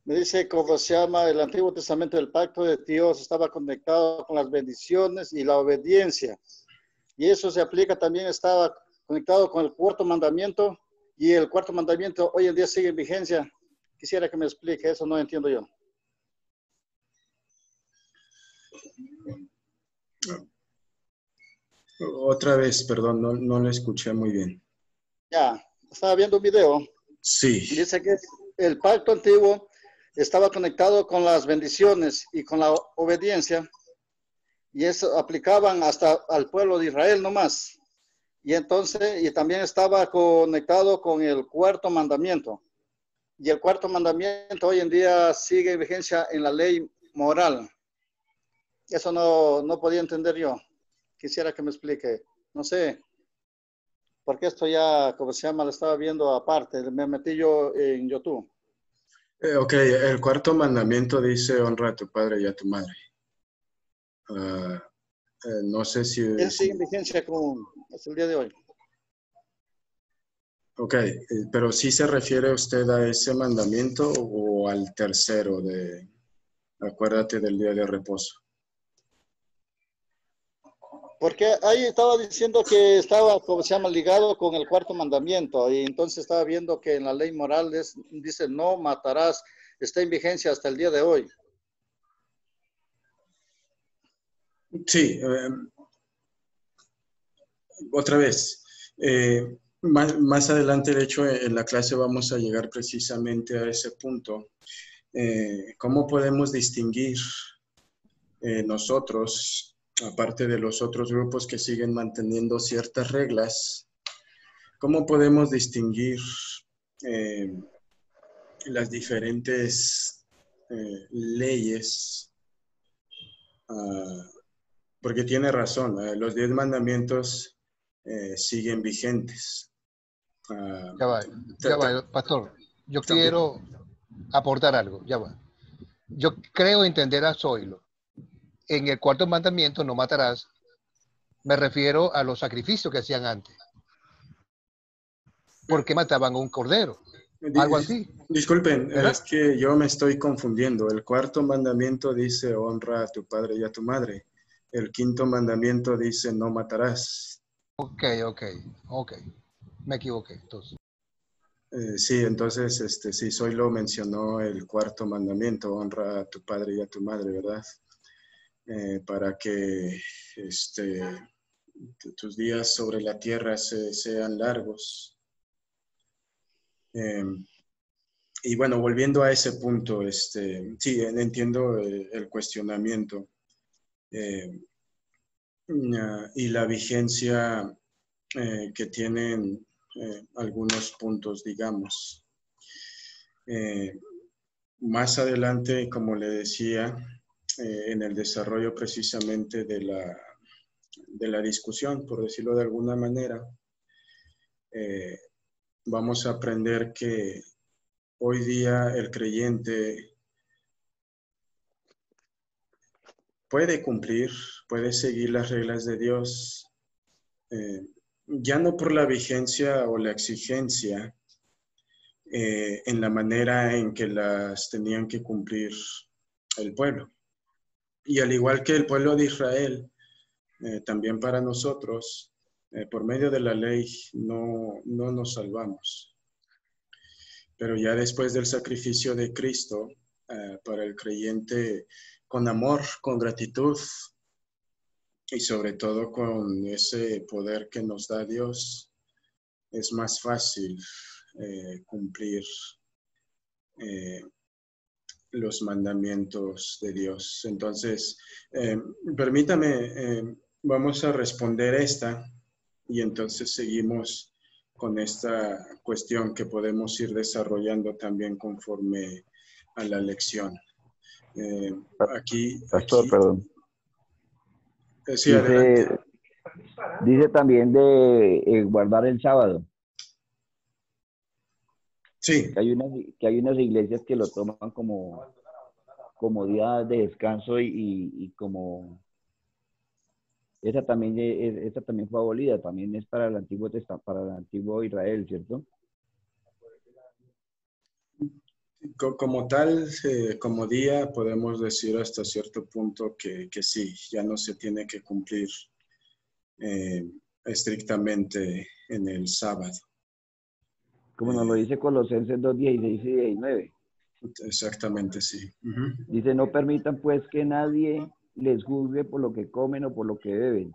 Me dice cómo se llama el Antiguo Testamento del Pacto de Dios. Estaba conectado con las bendiciones y la obediencia. Y eso se aplica también, estaba conectado con el cuarto mandamiento. Y el cuarto mandamiento hoy en día sigue en vigencia. Quisiera que me explique, eso no entiendo yo. Otra vez, perdón, no lo escuché muy bien. Ya, estaba viendo un video. Sí, Dice que el pacto antiguo estaba conectado con las bendiciones y con la obediencia. Y eso aplicaban hasta al pueblo de Israel nomás. Y entonces, y también estaba conectado con el cuarto mandamiento. Y el cuarto mandamiento hoy en día sigue en vigencia en la ley moral. Eso no podía entender yo. Quisiera que me explique. No sé, porque esto ya, como se llama, lo estaba viendo aparte. Me metí yo en YouTube. ok, el cuarto mandamiento dice honra a tu padre y a tu madre. No sé Él si sigue en vigencia hasta el día de hoy. ok, pero ¿sí se refiere usted a ese mandamiento o al tercero de acuérdate del día de reposo? Porque ahí estaba diciendo que estaba, como se llama, ligado con el cuarto mandamiento. Y entonces estaba viendo que en la ley moral dice no matarás. Está en vigencia hasta el día de hoy. Sí, otra vez. Más adelante, de hecho, en la clase vamos a llegar precisamente a ese punto. ¿Cómo podemos distinguir nosotros, aparte de los otros grupos que siguen manteniendo ciertas reglas, cómo podemos distinguir las diferentes leyes? Porque tiene razón, los 10 mandamientos siguen vigentes. Ya va, pastor. Yo quiero aportar algo, ya va. Yo creo entender a Zoilo. En el cuarto mandamiento, no matarás, me refiero a los sacrificios que hacían antes. ¿Por qué mataban a un cordero? Algo así. Disculpen, ¿Verdad? es que yo me estoy confundiendo. El cuarto mandamiento dice honra a tu padre y a tu madre. El quinto mandamiento dice no matarás. Ok. Me equivoqué, entonces. Sí, entonces, sí, Zoilo mencionó el cuarto mandamiento, honra a tu padre y a tu madre, ¿verdad? Para que tus días sobre la tierra sean largos. Y bueno, volviendo a ese punto, sí, entiendo el cuestionamiento y la vigencia que tienen algunos puntos, digamos. Más adelante, como le decía, en el desarrollo precisamente de la discusión, por decirlo de alguna manera, vamos a aprender que hoy día el creyente puede cumplir, puede seguir las reglas de Dios, ya no por la vigencia o la exigencia en la manera en que las tenían que cumplir el pueblo. Y al igual que el pueblo de Israel, también para nosotros, por medio de la ley no nos salvamos. Pero ya después del sacrificio de Cristo, para el creyente, con amor, con gratitud y sobre todo con ese poder que nos da Dios, es más fácil cumplir los mandamientos de Dios. Entonces, permítame, vamos a responder esta y entonces seguimos con esta cuestión que podemos ir desarrollando también conforme a la lección. Pastor, perdón. Sí, adelante. Dice también de guardar el sábado. Sí. Que hay unas iglesias que lo toman como día de descanso y como Esa también, esa también fue abolida, también es para el Antiguo para el Antiguo Israel, ¿cierto? Como tal, como día, podemos decir hasta cierto punto que sí, ya no se tiene que cumplir eh, estrictamente en el sábado. Como nos lo dice Colosenses 2, 16 y 19. Exactamente, sí. Uh-huh. Dice, no permitan pues que nadie les juzgue por lo que comen o por lo que beben,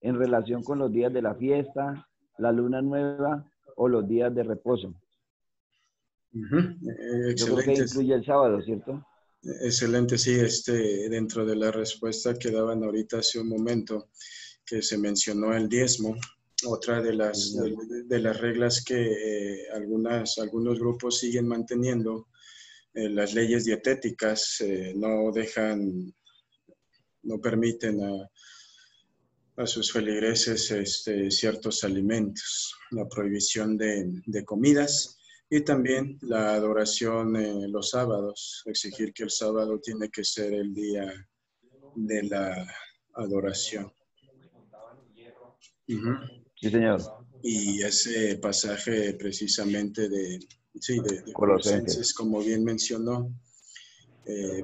en relación con los días de la fiesta, la luna nueva o los días de reposo. Uh-huh. Yo creo que incluye el sábado, ¿cierto? Excelente, sí. Dentro de la respuesta que daban ahorita hace un momento, que se mencionó el diezmo, otra de las reglas que algunos grupos siguen manteniendo, las leyes dietéticas no permiten a sus feligreses ciertos alimentos, la prohibición de comidas y también la adoración los sábados, exigir que el sábado tiene que ser el día de la adoración. Uh-huh. Sí, señor. Y ese pasaje precisamente de Colosenses, como bien mencionó,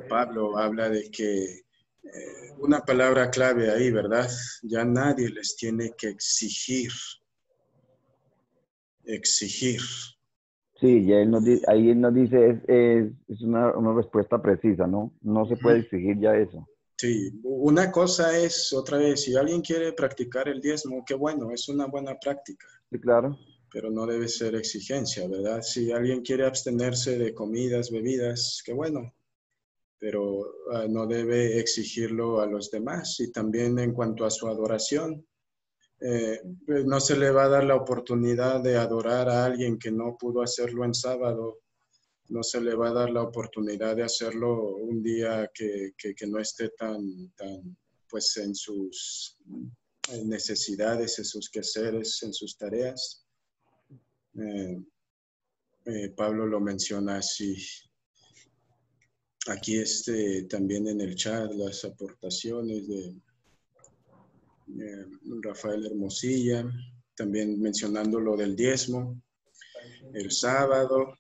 Pablo habla de que una palabra clave ahí, ¿verdad? Ya nadie les tiene que exigir. Sí, ya ahí él nos dice, es una respuesta precisa, ¿no? No se puede exigir ya eso. Sí, una cosa es, otra vez, si alguien quiere practicar el diezmo, qué bueno, es una buena práctica. Sí, claro. Pero no debe ser exigencia, ¿verdad? Si alguien quiere abstenerse de comidas, bebidas, qué bueno, pero no debe exigirlo a los demás. Y también en cuanto a su adoración, pues no se le va a dar la oportunidad de adorar a alguien que no pudo hacerlo en sábado, no se le va a dar la oportunidad de hacerlo un día que no esté tan pues en sus necesidades, en sus quehaceres, en sus tareas. Pablo lo menciona así. Aquí también en el chat las aportaciones de Rafael Hermosilla, también mencionando lo del diezmo, el sábado,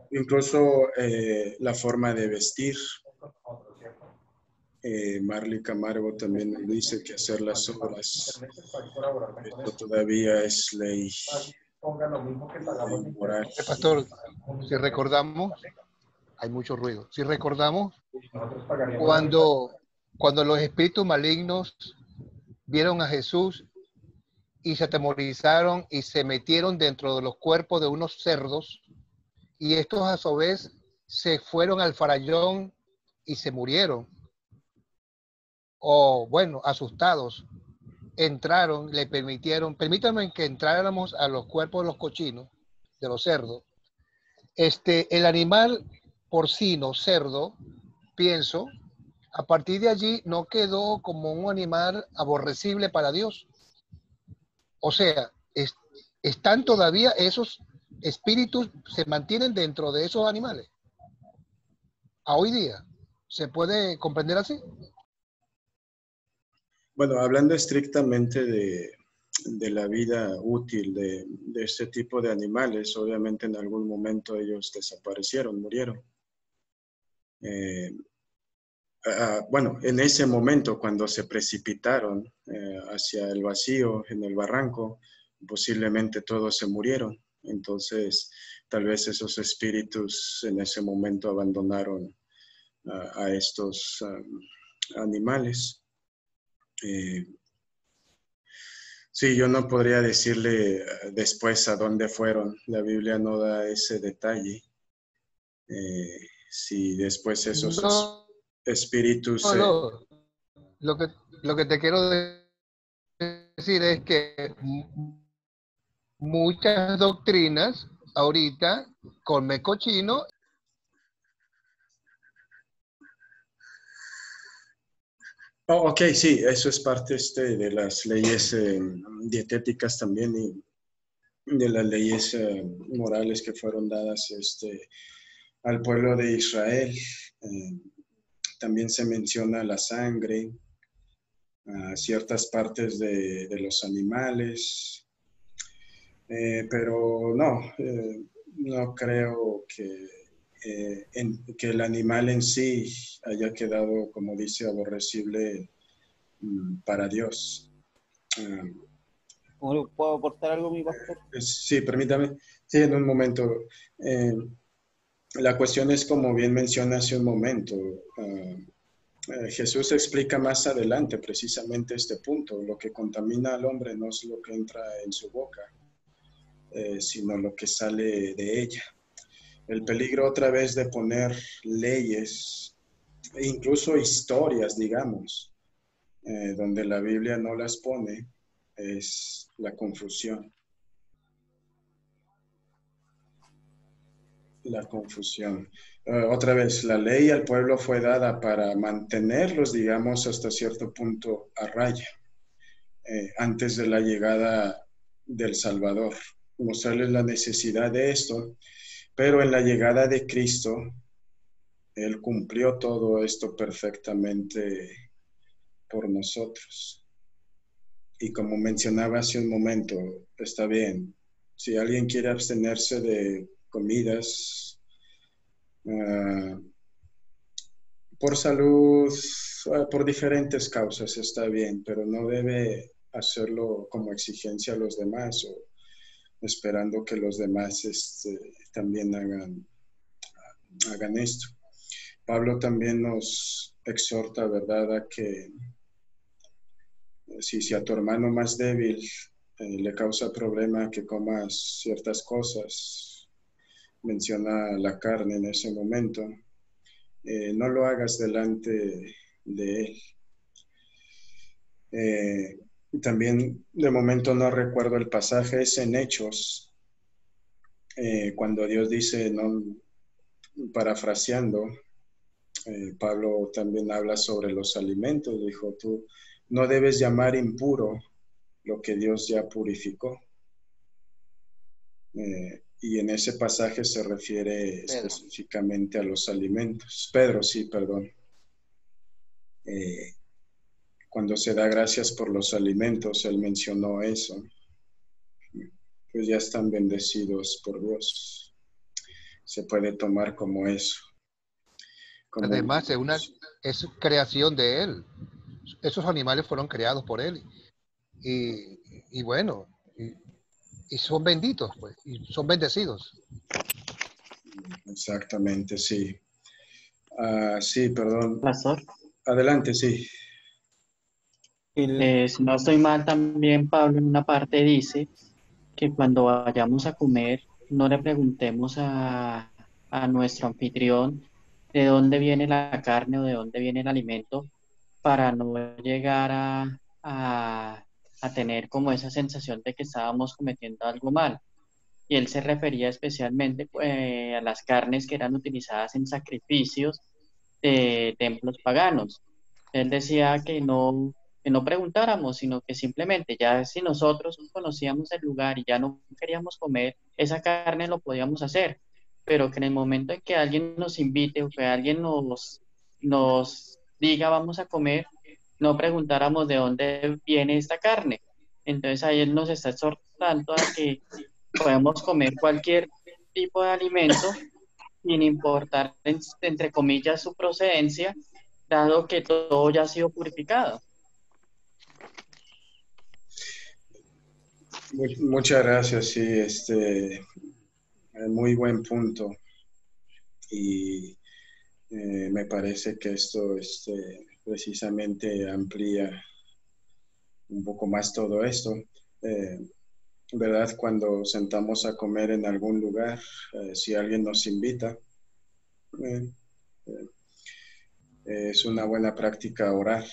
incluso la forma de vestir. Marley Camargo también nos dice que hacer las obras, esto todavía es ley moral. Pastor, si recordamos, hay mucho ruido. Si recordamos, cuando los espíritus malignos vieron a Jesús y se atemorizaron y se metieron dentro de los cuerpos de unos cerdos, y estos a su vez se fueron al farallón y se murieron. O bueno, asustados, entraron, le permítanme que entráramos a los cuerpos de los cochinos, de los cerdos. El animal porcino, cerdo, pienso, a partir de allí no quedó como un animal aborrecible para Dios. O sea, están todavía esos espíritus, se mantienen dentro de esos animales. A hoy día, ¿se puede comprender así? Bueno, hablando estrictamente de la vida útil de este tipo de animales, obviamente en algún momento ellos desaparecieron, murieron. Bueno, en ese momento cuando se precipitaron hacia el vacío, en el barranco, posiblemente todos se murieron. Entonces, tal vez esos espíritus en ese momento abandonaron a estos animales. Sí, yo no podría decirle después a dónde fueron. La Biblia no da ese detalle. Si después esos espíritus... Lo que te quiero decir es que muchas doctrinas ahorita come cochino. Oh, ok, sí, eso es parte de las leyes dietéticas también y de las leyes morales que fueron dadas al pueblo de Israel. También se menciona la sangre, ciertas partes de los animales, pero no creo que el animal en sí haya quedado, como dice, aborrecible para Dios. ¿Puedo aportar algo, mi pastor? Sí, permítame. Sí, en un momento. La cuestión es, como bien menciona hace un momento, Jesús explica más adelante precisamente este punto. Lo que contamina al hombre no es lo que entra en su boca, sino lo que sale de ella. El peligro otra vez de poner leyes, e incluso historias, digamos, donde la Biblia no las pone, es la confusión. La confusión. Otra vez, la ley al pueblo fue dada para mantenerlos, digamos, hasta cierto punto a raya, antes de la llegada del Salvador, mostrarles la necesidad de esto, pero en la llegada de Cristo, Él cumplió todo esto perfectamente por nosotros. Y como mencionaba hace un momento, está bien, si alguien quiere abstenerse de comidas, por salud, por diferentes causas está bien, pero no debe hacerlo como exigencia a los demás o esperando que los demás también hagan esto. Pablo también nos exhorta, ¿verdad?, a que si a tu hermano más débil le causa problema que comas ciertas cosas, menciona la carne en ese momento, no lo hagas delante de él. También de momento no recuerdo el pasaje, es en Hechos, cuando Dios dice, no, parafraseando, Pablo también habla sobre los alimentos, dijo, tú no debes llamar impuro lo que Dios ya purificó. Y en ese pasaje se refiere específicamente a los alimentos. Pedro, sí, perdón. Cuando se da gracias por los alimentos, él mencionó eso. Pues ya están bendecidos por Dios. Se puede tomar como eso. Además, es creación de Él. Esos animales fueron creados por Él. Y bueno, y son benditos, pues, y son bendecidos. Exactamente, sí. Sí, perdón. Pastor. Adelante, sí. Si no estoy mal, también Pablo en una parte dice que cuando vayamos a comer no le preguntemos a nuestro anfitrión de dónde viene la carne o de dónde viene el alimento para no llegar a tener como esa sensación de que estábamos cometiendo algo mal. Y él se refería especialmente a las carnes que eran utilizadas en sacrificios de templos paganos. Él decía que no preguntáramos, sino que simplemente ya si nosotros conocíamos el lugar y ya no queríamos comer esa carne, lo podíamos hacer, pero que en el momento en que alguien nos invite o que alguien nos diga vamos a comer, no preguntáramos de dónde viene esta carne. Entonces ahí él nos está exhortando a que podemos comer cualquier tipo de alimento sin importar, entre comillas, su procedencia, dado que todo ya ha sido purificado. Muchas gracias, sí, muy buen punto. Y me parece que esto precisamente amplía un poco más todo esto. ¿Verdad? Cuando sentamos a comer en algún lugar, si alguien nos invita, es una buena práctica orar,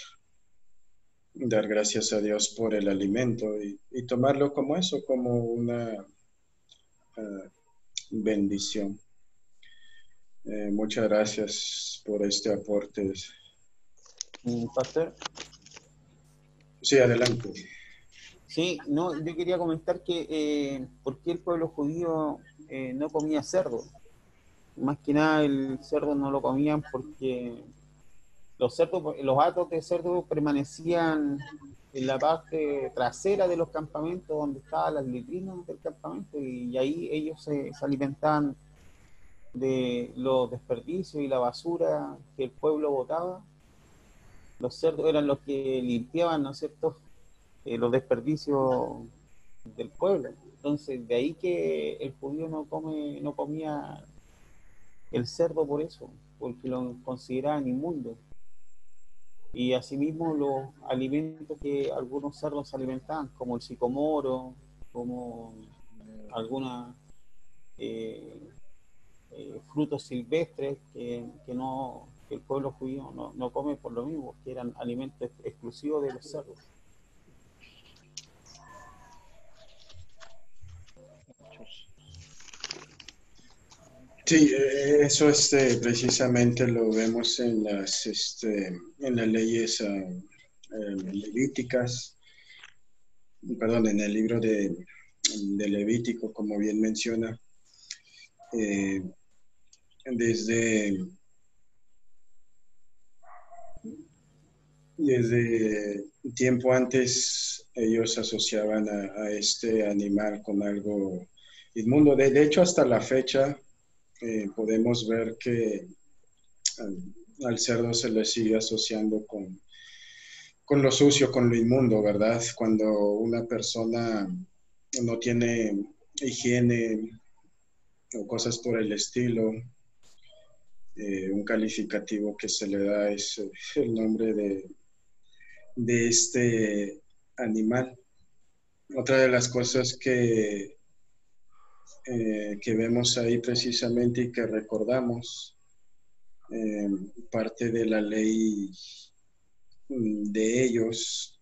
dar gracias a Dios por el alimento y tomarlo como eso, como una bendición. Muchas gracias por este aporte. Pastor. Sí, adelante. Sí, no, yo quería comentar que por qué el pueblo judío no comía cerdo. Más que nada el cerdo no lo comían porque los cerdos, los hatos de cerdo permanecían en la parte trasera de los campamentos donde estaban las letrinas del campamento y ahí ellos se alimentaban de los desperdicios y la basura que el pueblo botaba. Los cerdos eran los que limpiaban, ¿no es cierto?, los desperdicios del pueblo. Entonces, de ahí que el judío no comía el cerdo por eso, porque lo consideraban inmundo. Y asimismo los alimentos que algunos cerdos se alimentaban, como el sicomoro, como algunos frutos silvestres que el pueblo judío no come por lo mismo, que eran alimentos exclusivos de los cerdos. Sí, eso precisamente lo vemos en en las leyes levíticas, perdón, en el libro de Levítico, como bien menciona, desde tiempo antes ellos asociaban a este animal con algo inmundo. De hecho, hasta la fecha podemos ver que al cerdo se le sigue asociando con lo sucio, con lo inmundo, ¿verdad? Cuando una persona no tiene higiene o cosas por el estilo, un calificativo que se le da es el nombre de este animal. Otra de las cosas que vemos ahí precisamente y que recordamos, parte de la ley de ellos,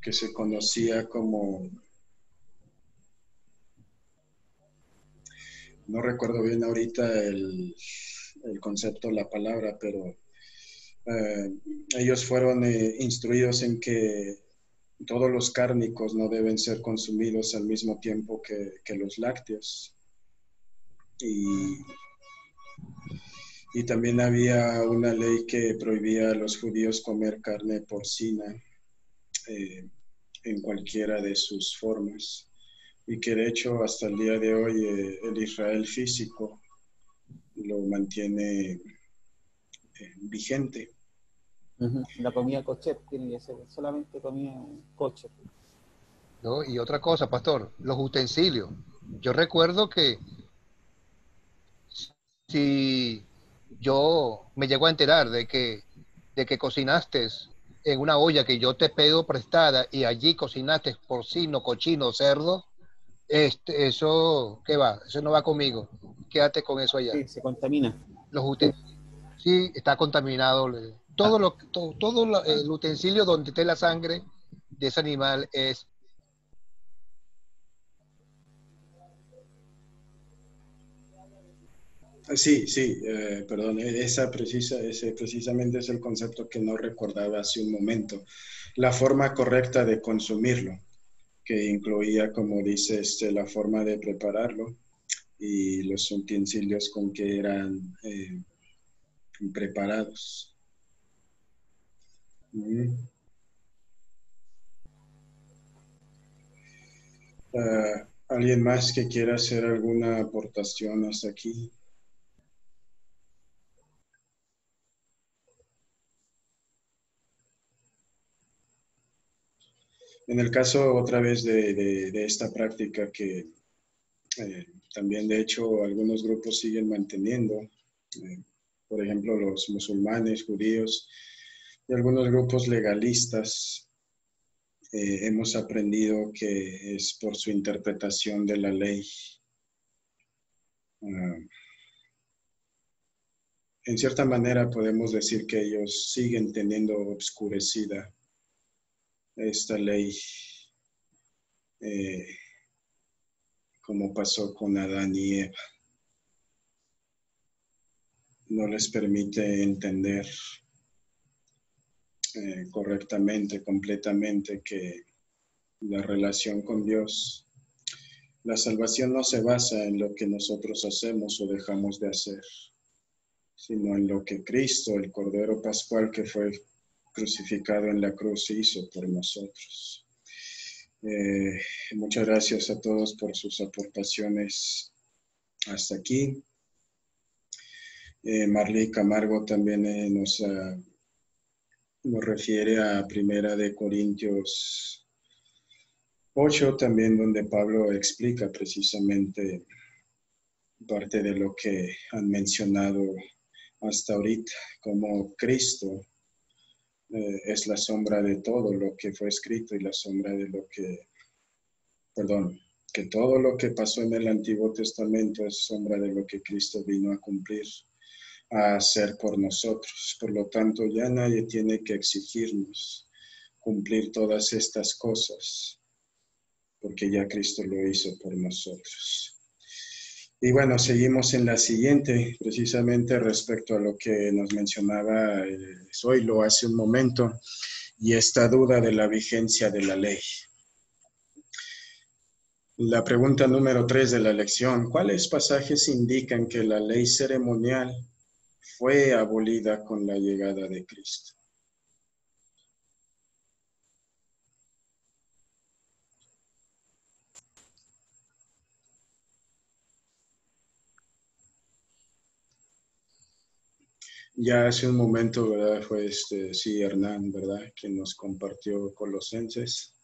que se conocía como, no recuerdo bien ahorita el concepto, la palabra, pero ellos fueron instruidos en que todos los cárnicos no deben ser consumidos al mismo tiempo que los lácteos. Y también había una ley que prohibía a los judíos comer carne porcina en cualquiera de sus formas. Y que de hecho hasta el día de hoy el Israel físico lo mantiene vigente. La comida kosher tiene que ser solamente comida kosher. ¿No? Y otra cosa, pastor, los utensilios. Yo recuerdo que si yo me llego a enterar de que cocinaste en una olla que yo te pido prestada y allí cocinaste porcino, cochino, cerdo, eso, ¿qué va? Eso no va conmigo. Quédate con eso allá. Sí, se contamina. Los utensilios, sí, está contaminado. Todo el utensilio donde esté la sangre de ese animal es. Sí, sí, perdón, ese precisamente es el concepto que no recordaba hace un momento. La forma correcta de consumirlo, que incluía, como dice, la forma de prepararlo y los utensilios con que eran preparados. ¿Alguien más que quiera hacer alguna aportación hasta aquí? En el caso otra vez de esta práctica que también de hecho algunos grupos siguen manteniendo, por ejemplo los musulmanes, judíos y algunos grupos legalistas, hemos aprendido que es por su interpretación de la ley. En cierta manera podemos decir que ellos siguen teniendo obscurecida esta ley, como pasó con Adán y Eva. No les permite entender correctamente, completamente, que la relación con Dios, la salvación no se basa en lo que nosotros hacemos o dejamos de hacer. sino en lo que Cristo, el Cordero Pascual que fue crucificado en la cruz, hizo por nosotros. Muchas gracias a todos por sus aportaciones hasta aquí. Marley Camargo también nos refiere a Primera de Corintios 8, también donde Pablo explica precisamente parte de lo que han mencionado hasta ahorita, como Cristo es la sombra de todo lo que fue escrito y la sombra de lo que, que todo lo que pasó en el Antiguo Testamento es sombra de lo que Cristo vino a cumplir, a hacer por nosotros. Por lo tanto, ya nadie tiene que exigirnos cumplir todas estas cosas, porque ya Cristo lo hizo por nosotros. Y bueno, seguimos en la siguiente, precisamente respecto a lo que nos mencionaba Zoilo hace un momento, y esta duda de la vigencia de la ley. La pregunta número 3 de la lección: ¿cuáles pasajes indican que la ley ceremonial fue abolida con la llegada de Cristo? Ya hace un momento, ¿verdad? Fue sí, Hernán, ¿verdad? Quien nos compartió Colosenses.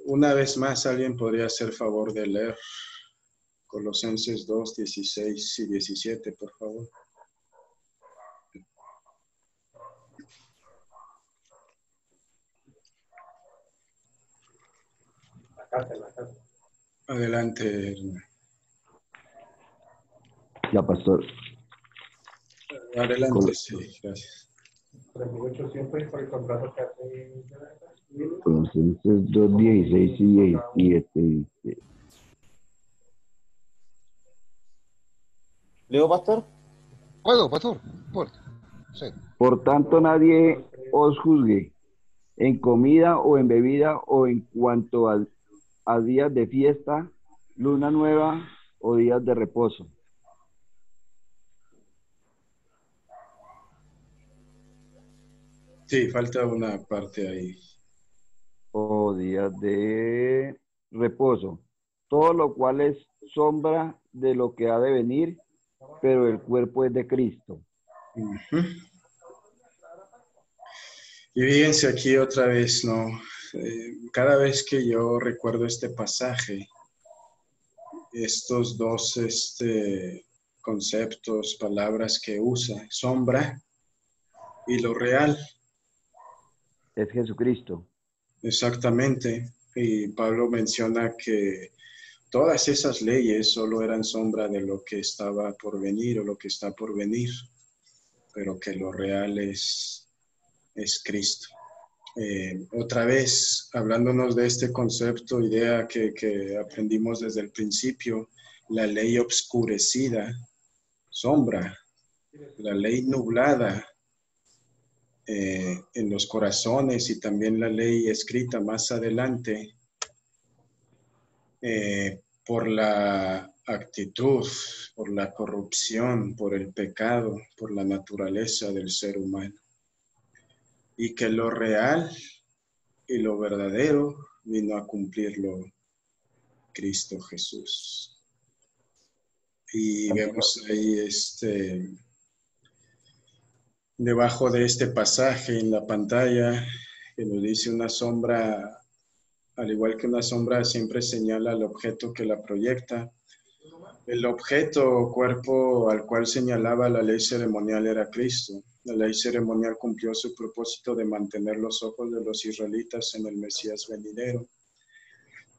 Una vez más, ¿alguien podría hacer favor de leer Colosenses 2, 16 y 17, por favor? La casa. Adelante, Hernán. Ya, pastor. Adelante, sí, gracias. 38 siempre por el contrato que hace. Colosenses 2, 16 y 17 dice. ¿Leo, pastor? ¿Puedo, pastor? Sí. Por tanto, nadie os juzgue en comida o en bebida o en cuanto a días de fiesta, luna nueva o días de reposo. Sí, falta una parte ahí. O días de reposo. Todo lo cual es sombra de lo que ha de venir, pero el cuerpo es de Cristo. Uh-huh. Y fíjense aquí otra vez, ¿no? Cada vez que yo recuerdo este pasaje, estos dos conceptos, palabras que usa, sombra y lo real. Es Jesucristo. Exactamente. Y Pablo menciona que todas esas leyes solo eran sombra de lo que estaba por venir o lo que está por venir, pero que lo real es Cristo. Otra vez, hablándonos de este concepto, idea que aprendimos desde el principio, la ley obscurecida, sombra, la ley nublada en los corazones y también la ley escrita más adelante por la actitud, por la corrupción, por el pecado, por la naturaleza del ser humano. Y que lo real y lo verdadero vino a cumplirlo Cristo Jesús. Y vemos ahí debajo de este pasaje en la pantalla que nos dice una sombra, al igual que una sombra siempre señala al objeto que la proyecta. El objeto o cuerpo al cual señalaba la ley ceremonial era Cristo. La ley ceremonial cumplió su propósito de mantener los ojos de los israelitas en el Mesías venidero.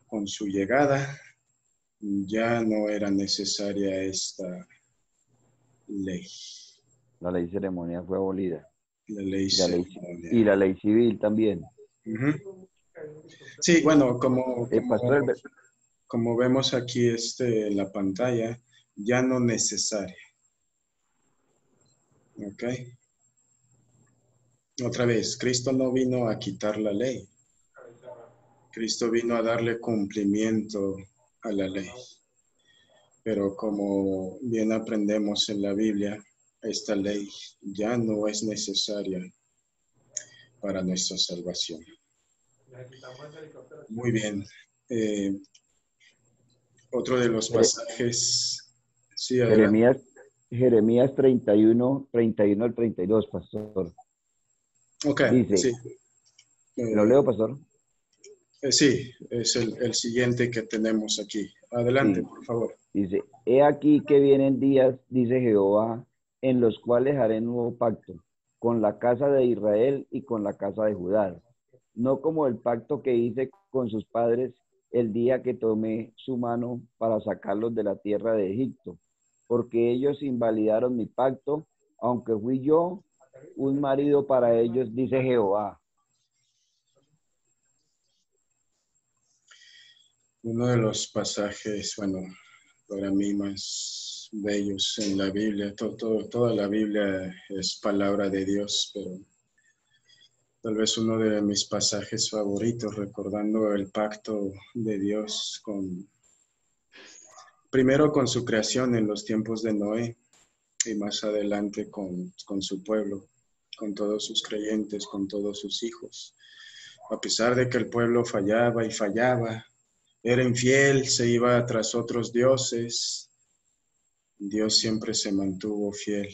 Con su llegada ya no era necesaria esta ley. La ley ceremonial fue abolida. La ley ceremonial. Y la ley civil también. Uh-huh. Sí, bueno, como vemos aquí en la pantalla, ya no necesaria. ¿Ok? Otra vez, Cristo no vino a quitar la ley. Cristo vino a darle cumplimiento a la ley. Pero como bien aprendemos en la Biblia, esta ley ya no es necesaria para nuestra salvación. Muy bien. Otro de los pasajes. Sí, adelante. Jeremías 31 al 32, pastor. Ok, Dice, sí. ¿lo leo, pastor? Sí, es el siguiente que tenemos aquí. Adelante, Sí. por favor. Dice, he aquí que vienen días, dice Jehová, en los cuales haré nuevo pacto con la casa de Israel y con la casa de Judá, no como el pacto que hice con sus padres el día que tomé su mano para sacarlos de la tierra de Egipto, porque ellos invalidaron mi pacto, aunque fui yo un marido para ellos, dice Jehová. Uno de los pasajes, bueno, para mí más bellos en la Biblia, toda la Biblia es palabra de Dios, pero tal vez uno de mis pasajes favoritos, recordando el pacto de Dios primero con su creación en los tiempos de Noé y más adelante con su pueblo, con todos sus creyentes, con todos sus hijos. A pesar de que el pueblo fallaba y fallaba, era infiel, se iba tras otros dioses, Dios siempre se mantuvo fiel.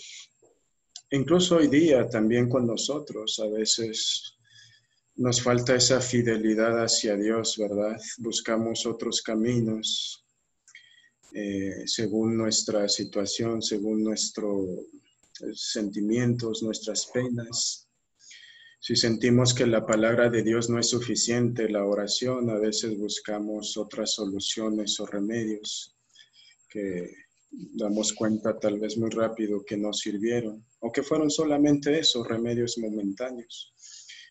Incluso hoy día también con nosotros, a veces nos falta esa fidelidad hacia Dios, ¿verdad? Buscamos otros caminos según nuestra situación, según nuestros sentimientos, nuestras penas. Si sentimos que la palabra de Dios no es suficiente, la oración, a veces buscamos otras soluciones o remedios que damos cuenta tal vez muy rápido que no sirvieron o que fueron solamente esos remedios momentáneos.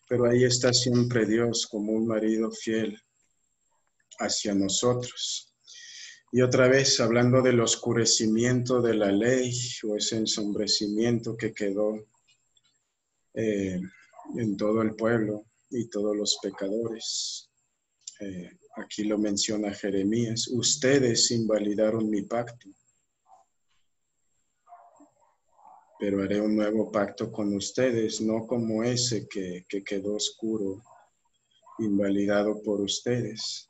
Pero ahí está siempre Dios como un marido fiel hacia nosotros. Y otra vez, hablando del oscurecimiento de la ley o ese ensombrecimiento que quedó en todo el pueblo y todos los pecadores. Aquí lo menciona Jeremías. Ustedes invalidaron mi pacto, pero haré un nuevo pacto con ustedes, no como ese que quedó oscuro, invalidado por ustedes,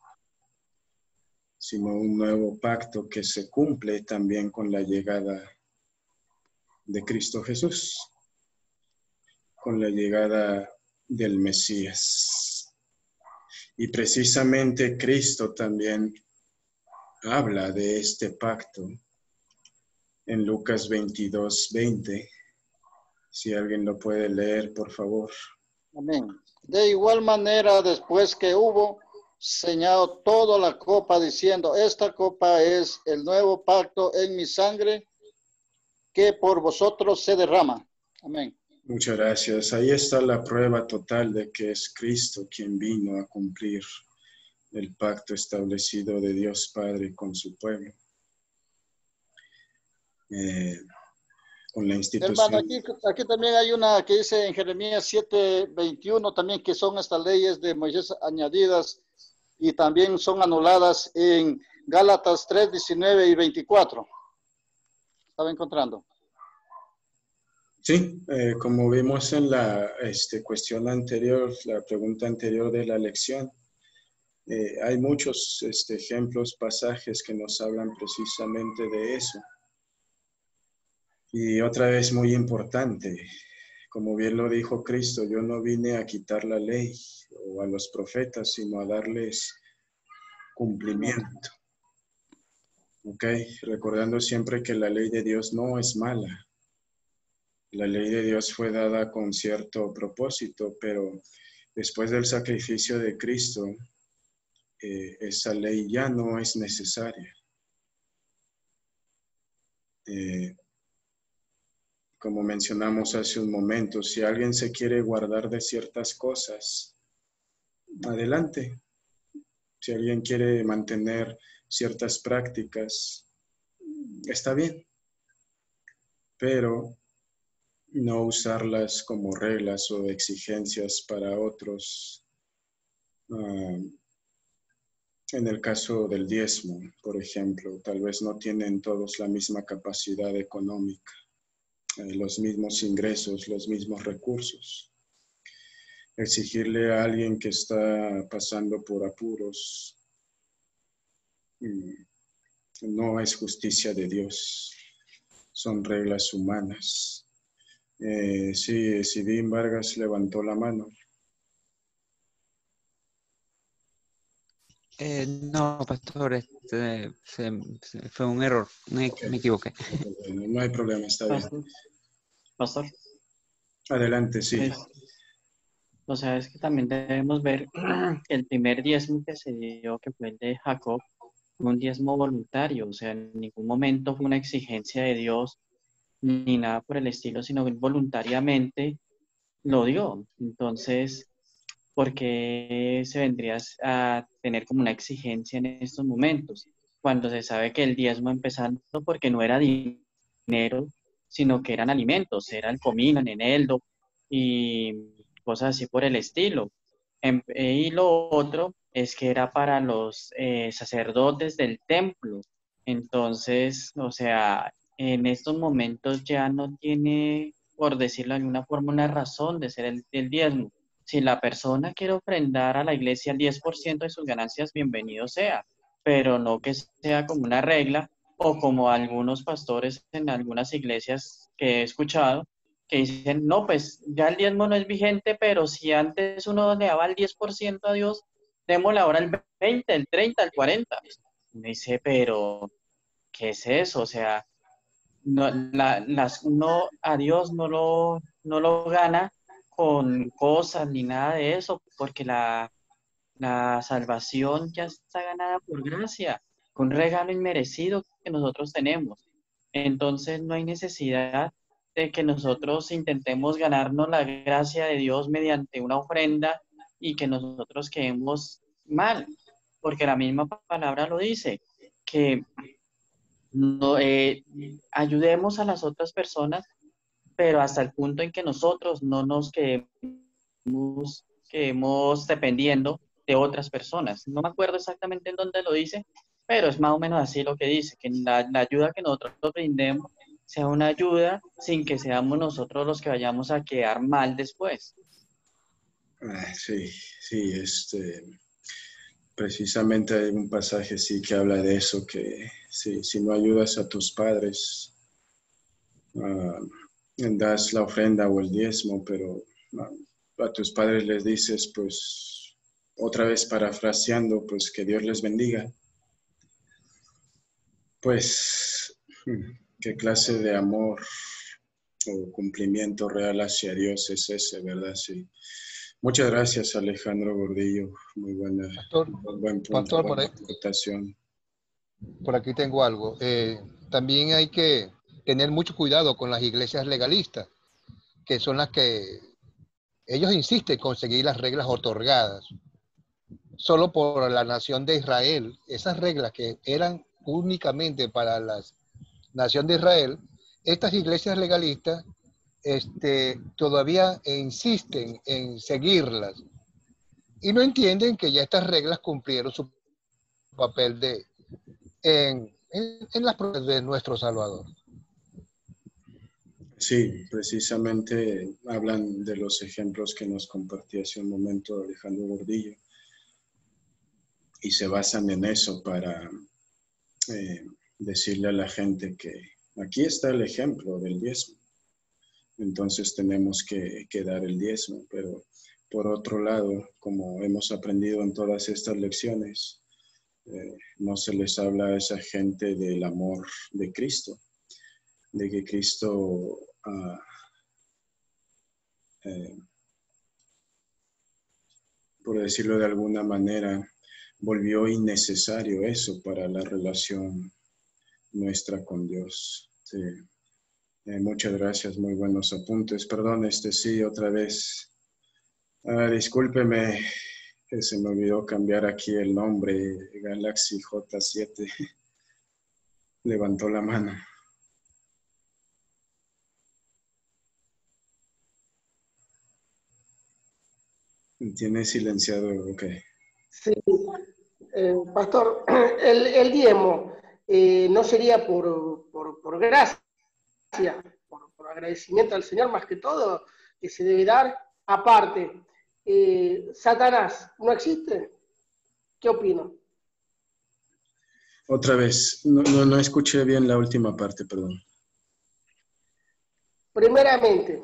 sino un nuevo pacto que se cumple también con la llegada de Cristo Jesús, con la llegada del Mesías. Y precisamente Cristo también habla de este pacto en Lucas 22:20. Si alguien lo puede leer, por favor. Amén. De igual manera, después que hubo señalado toda la copa, diciendo, esta copa es el nuevo pacto en mi sangre, que por vosotros se derrama. Amén. Muchas gracias. Ahí está la prueba total de que es Cristo quien vino a cumplir el pacto establecido de Dios Padre con su pueblo. Con la institución. Hermano, aquí también hay una que dice en Jeremías 7:21 también, que son estas leyes de Moisés añadidas y también son anuladas en Gálatas 3:19 y 24. ¿Estaba encontrando? Sí, como vimos en la cuestión anterior, la pregunta anterior de la lección, hay muchos ejemplos, pasajes que nos hablan precisamente de eso. Y otra vez muy importante, como bien lo dijo Cristo, yo no vine a quitar la ley o a los profetas, sino a darles cumplimiento. ¿Ok? Recordando siempre que la ley de Dios no es mala. La ley de Dios fue dada con cierto propósito, pero después del sacrificio de Cristo, esa ley ya no es necesaria. Como mencionamos hace un momento, si alguien se quiere guardar de ciertas cosas, adelante. Si alguien quiere mantener ciertas prácticas, está bien, pero no usarlas como reglas o exigencias para otros En el caso del diezmo, por ejemplo, tal vez no tienen todos la misma capacidad económica, los mismos ingresos, los mismos recursos. Exigirle a alguien que está pasando por apuros no es justicia de Dios, son reglas humanas. Sí, Sidín Vargas levantó la mano. No, pastor, fue un error, me equivoqué. Bueno, no hay problema, está bien. Pastor, Adelante, sí. o sea, es que también debemos ver que el primer diezmo que se dio, que fue el de Jacob, fue un diezmo voluntario, o sea, en ningún momento fue una exigencia de Dios ni nada por el estilo, sino que voluntariamente lo dio. Entonces, ¿por qué se vendría a tener como una exigencia en estos momentos? Cuando se sabe que el diezmo empezando porque no era dinero, sino que eran alimentos, era el comino, el eneldo y cosas así por el estilo. Y lo otro es que era para los sacerdotes del templo. Entonces, o sea, en estos momentos ya no tiene, por decirlo de alguna forma, una razón de ser el diezmo. Si la persona quiere ofrendar a la iglesia el 10% de sus ganancias, bienvenido sea, pero no que sea como una regla o como algunos pastores en algunas iglesias que he escuchado que dicen, no, pues ya el diezmo no es vigente, pero si antes uno le daba el 10% a Dios, démosle ahora el 20, el 30, el 40. Me dice, pero ¿qué es eso? O sea, no, uno a Dios no lo gana con cosas ni nada de eso, porque la salvación ya está ganada por gracia, con un regalo inmerecido que nosotros tenemos. Entonces no hay necesidad de que nosotros intentemos ganarnos la gracia de Dios mediante una ofrenda y que nosotros quedemos mal, porque la misma palabra lo dice, que no, ayudemos a las otras personas, pero hasta el punto en que nosotros no nos quedemos dependiendo de otras personas. No me acuerdo exactamente en dónde lo dice, pero es más o menos así lo que dice, que la ayuda que nosotros brindemos sea una ayuda sin que seamos nosotros los que vayamos a quedar mal después. Sí, precisamente hay un pasaje sí que habla de eso, que sí, si no ayudas a tus padres, das la ofrenda o el diezmo, pero a tus padres les dices, pues, otra vez parafraseando, pues que Dios les bendiga. Pues, ¿qué clase de amor o cumplimiento real hacia Dios es ese, verdad? Sí. Muchas gracias, Alejandro Gordillo. Muy buena, Pastor, buen punto, pastor, buena aportación. por aquí tengo algo. También hay que tener mucho cuidado con las iglesias legalistas, que son las que ellos insisten en conseguir las reglas otorgadas solo por la nación de Israel. Esas reglas que eran únicamente para la nación de Israel, estas iglesias legalistas todavía insisten en seguirlas y no entienden que ya estas reglas cumplieron su papel en las pruebas de nuestro Salvador. Sí, precisamente hablan de los ejemplos que nos compartía hace un momento Alejandro Gordillo y se basan en eso para decirle a la gente que aquí está el ejemplo del diezmo. Entonces tenemos que dar el diezmo, pero por otro lado, como hemos aprendido en todas estas lecciones, no se les habla a esa gente del amor de Cristo, de que Cristo por decirlo de alguna manera, volvió innecesario eso para la relación nuestra con Dios. Sí. Muchas gracias, muy buenos apuntes. Perdón, sí, otra vez. Discúlpeme que se me olvidó cambiar aquí el nombre, Galaxy J7. Levantó la mano. Tiene silenciado, ok. Sí, Pastor, el diezmo no sería por gracia, por agradecimiento al Señor más que todo, que se debe dar aparte. ¿Satanás no existe? ¿Qué opino? Otra vez, no escuché bien la última parte, perdón. Primeramente,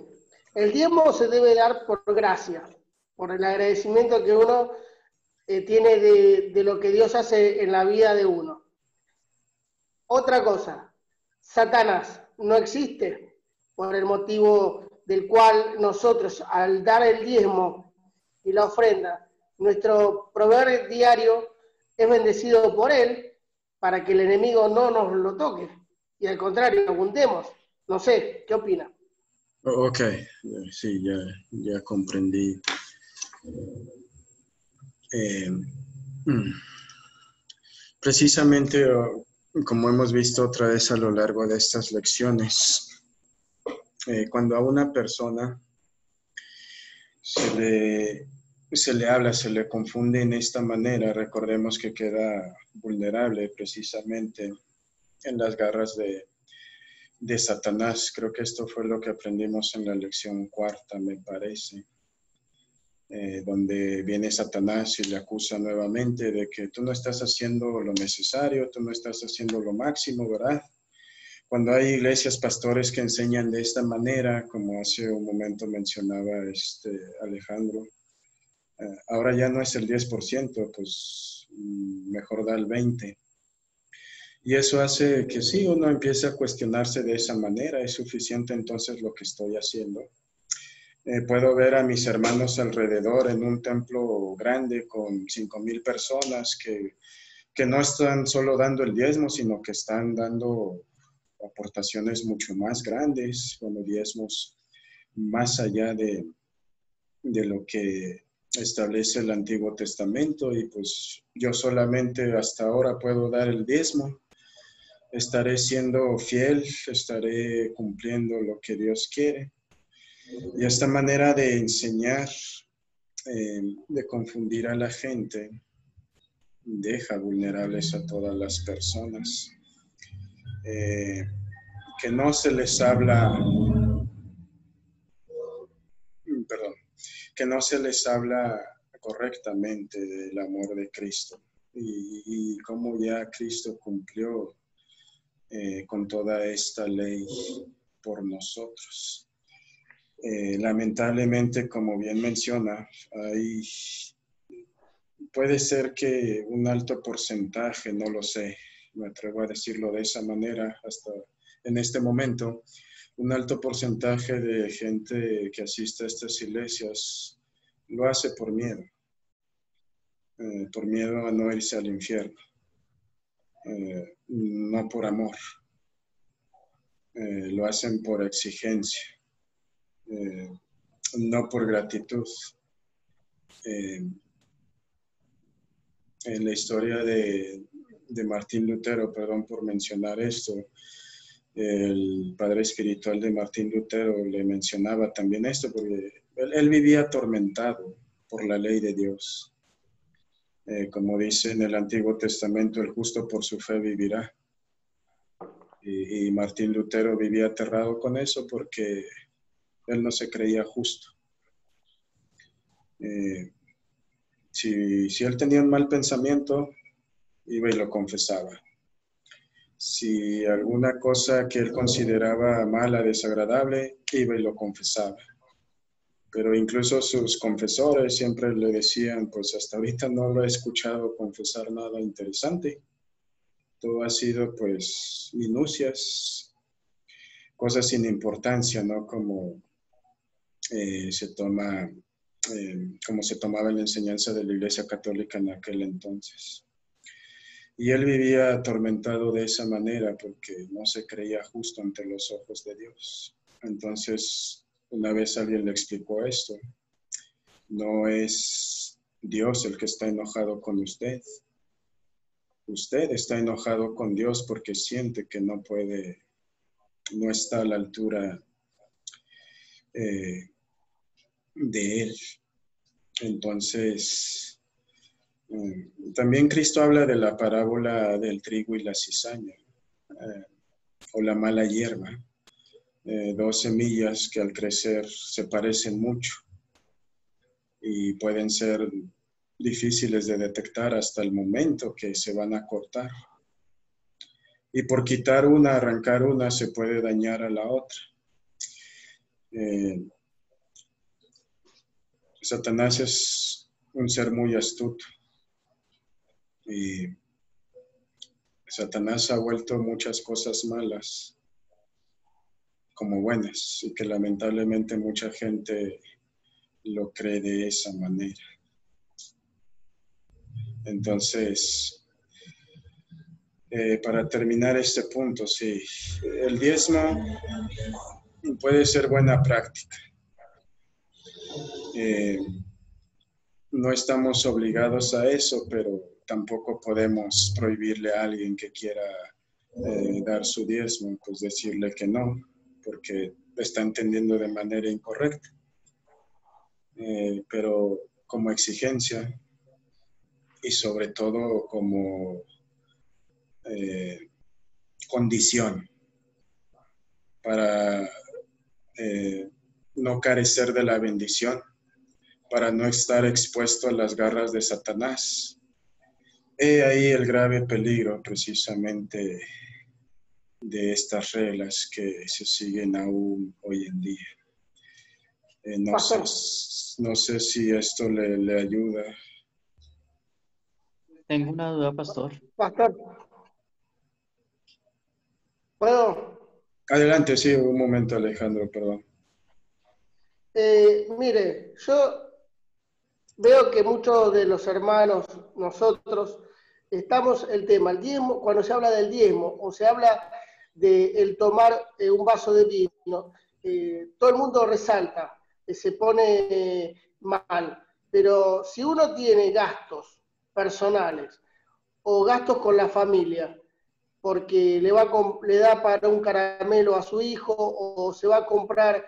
el diezmo se debe dar por gracia, por el agradecimiento que uno tiene de lo que Dios hace en la vida de uno. Otra cosa, Satanás no existe por el motivo del cual nosotros al dar el diezmo y la ofrenda, nuestro proveedor diario es bendecido por él para que el enemigo no nos lo toque y al contrario, abundemos. No sé, ¿qué opina? Ok, sí, ya comprendí. Precisamente, como hemos visto otra vez a lo largo de estas lecciones, cuando a una persona se le habla, se le confunde en esta manera, recordemos que queda vulnerable precisamente en las garras de Satanás. Creo que esto fue lo que aprendimos en la lección 4, me parece, donde viene Satanás y le acusa nuevamente de que tú no estás haciendo lo necesario, tú no estás haciendo lo máximo, ¿verdad? Cuando hay iglesias, pastores que enseñan de esta manera, como hace un momento mencionaba Alejandro, ahora ya no es el 10%, pues mejor da el 20%. Y eso hace que sí, uno empiece a cuestionarse de esa manera. ¿Es suficiente entonces lo que estoy haciendo? Puedo ver a mis hermanos alrededor en un templo grande con 5,000 personas que no están solo dando el diezmo, sino que están dando aportaciones mucho más grandes, bueno, diezmos más allá de lo que establece el Antiguo Testamento, y pues yo solamente hasta ahora puedo dar el diezmo. Estaré siendo fiel, estaré cumpliendo lo que Dios quiere. Y esta manera de enseñar, de confundir a la gente, deja vulnerables a todas las personas. Que no se les habla, que no se les habla correctamente del amor de Cristo y cómo ya Cristo cumplió con toda esta ley por nosotros. Lamentablemente, como bien menciona, puede ser que un alto porcentaje, no lo sé, me atrevo a decirlo de esa manera hasta en este momento, un alto porcentaje de gente que asiste a estas iglesias lo hace por miedo a no irse al infierno, no por amor, lo hacen por exigencia, no por gratitud. En la historia de Martín Lutero, perdón por mencionar esto, el padre espiritual de Martín Lutero le mencionaba también esto, porque él vivía atormentado por la ley de Dios. Como dice en el Antiguo Testamento, el justo por su fe vivirá. Y Martín Lutero vivía aterrado con eso porque él no se creía justo. Si él tenía un mal pensamiento, iba y lo confesaba. Si alguna cosa que él consideraba mala, desagradable, iba y lo confesaba. Pero incluso sus confesores siempre le decían, pues hasta ahorita no lo he escuchado confesar nada interesante. Todo ha sido pues minucias, cosas sin importancia, ¿no? Como como se tomaba en la enseñanza de la Iglesia Católica en aquel entonces. Y él vivía atormentado de esa manera porque no se creía justo ante los ojos de Dios. Entonces, una vez alguien le explicó esto: no es Dios el que está enojado con usted. Usted está enojado con Dios porque siente que no puede, no está a la altura de Él. Entonces, También Cristo habla de la parábola del trigo y la cizaña, o la mala hierba. 2 semillas que al crecer se parecen mucho y pueden ser difíciles de detectar hasta el momento que se van a cortar. Y por quitar una, arrancar una, se puede dañar a la otra. Satanás es un ser muy astuto y Satanás ha vuelto muchas cosas malas como buenas y que lamentablemente mucha gente lo cree de esa manera. Entonces, para terminar este punto, sí, el diezmo puede ser buena práctica. No estamos obligados a eso, pero tampoco podemos prohibirle a alguien que quiera dar su diezmo, pues decirle que no, porque está entendiendo de manera incorrecta. Pero como exigencia y sobre todo como condición para no carecer de la bendición, para no estar expuesto a las garras de Satanás. He ahí el grave peligro precisamente de estas reglas que se siguen aún hoy en día. No sé si esto le ayuda. Tengo una duda, pastor. Pastor. ¿Puedo? Adelante, sí, un momento, Alejandro, perdón. Mire, yo veo que muchos de los hermanos, nosotros, estamos el tema, el diezmo, cuando se habla del diezmo o se habla de el tomar un vaso de vino, todo el mundo resalta, se pone mal, pero si uno tiene gastos personales o gastos con la familia, porque le da para un caramelo a su hijo o se va a comprar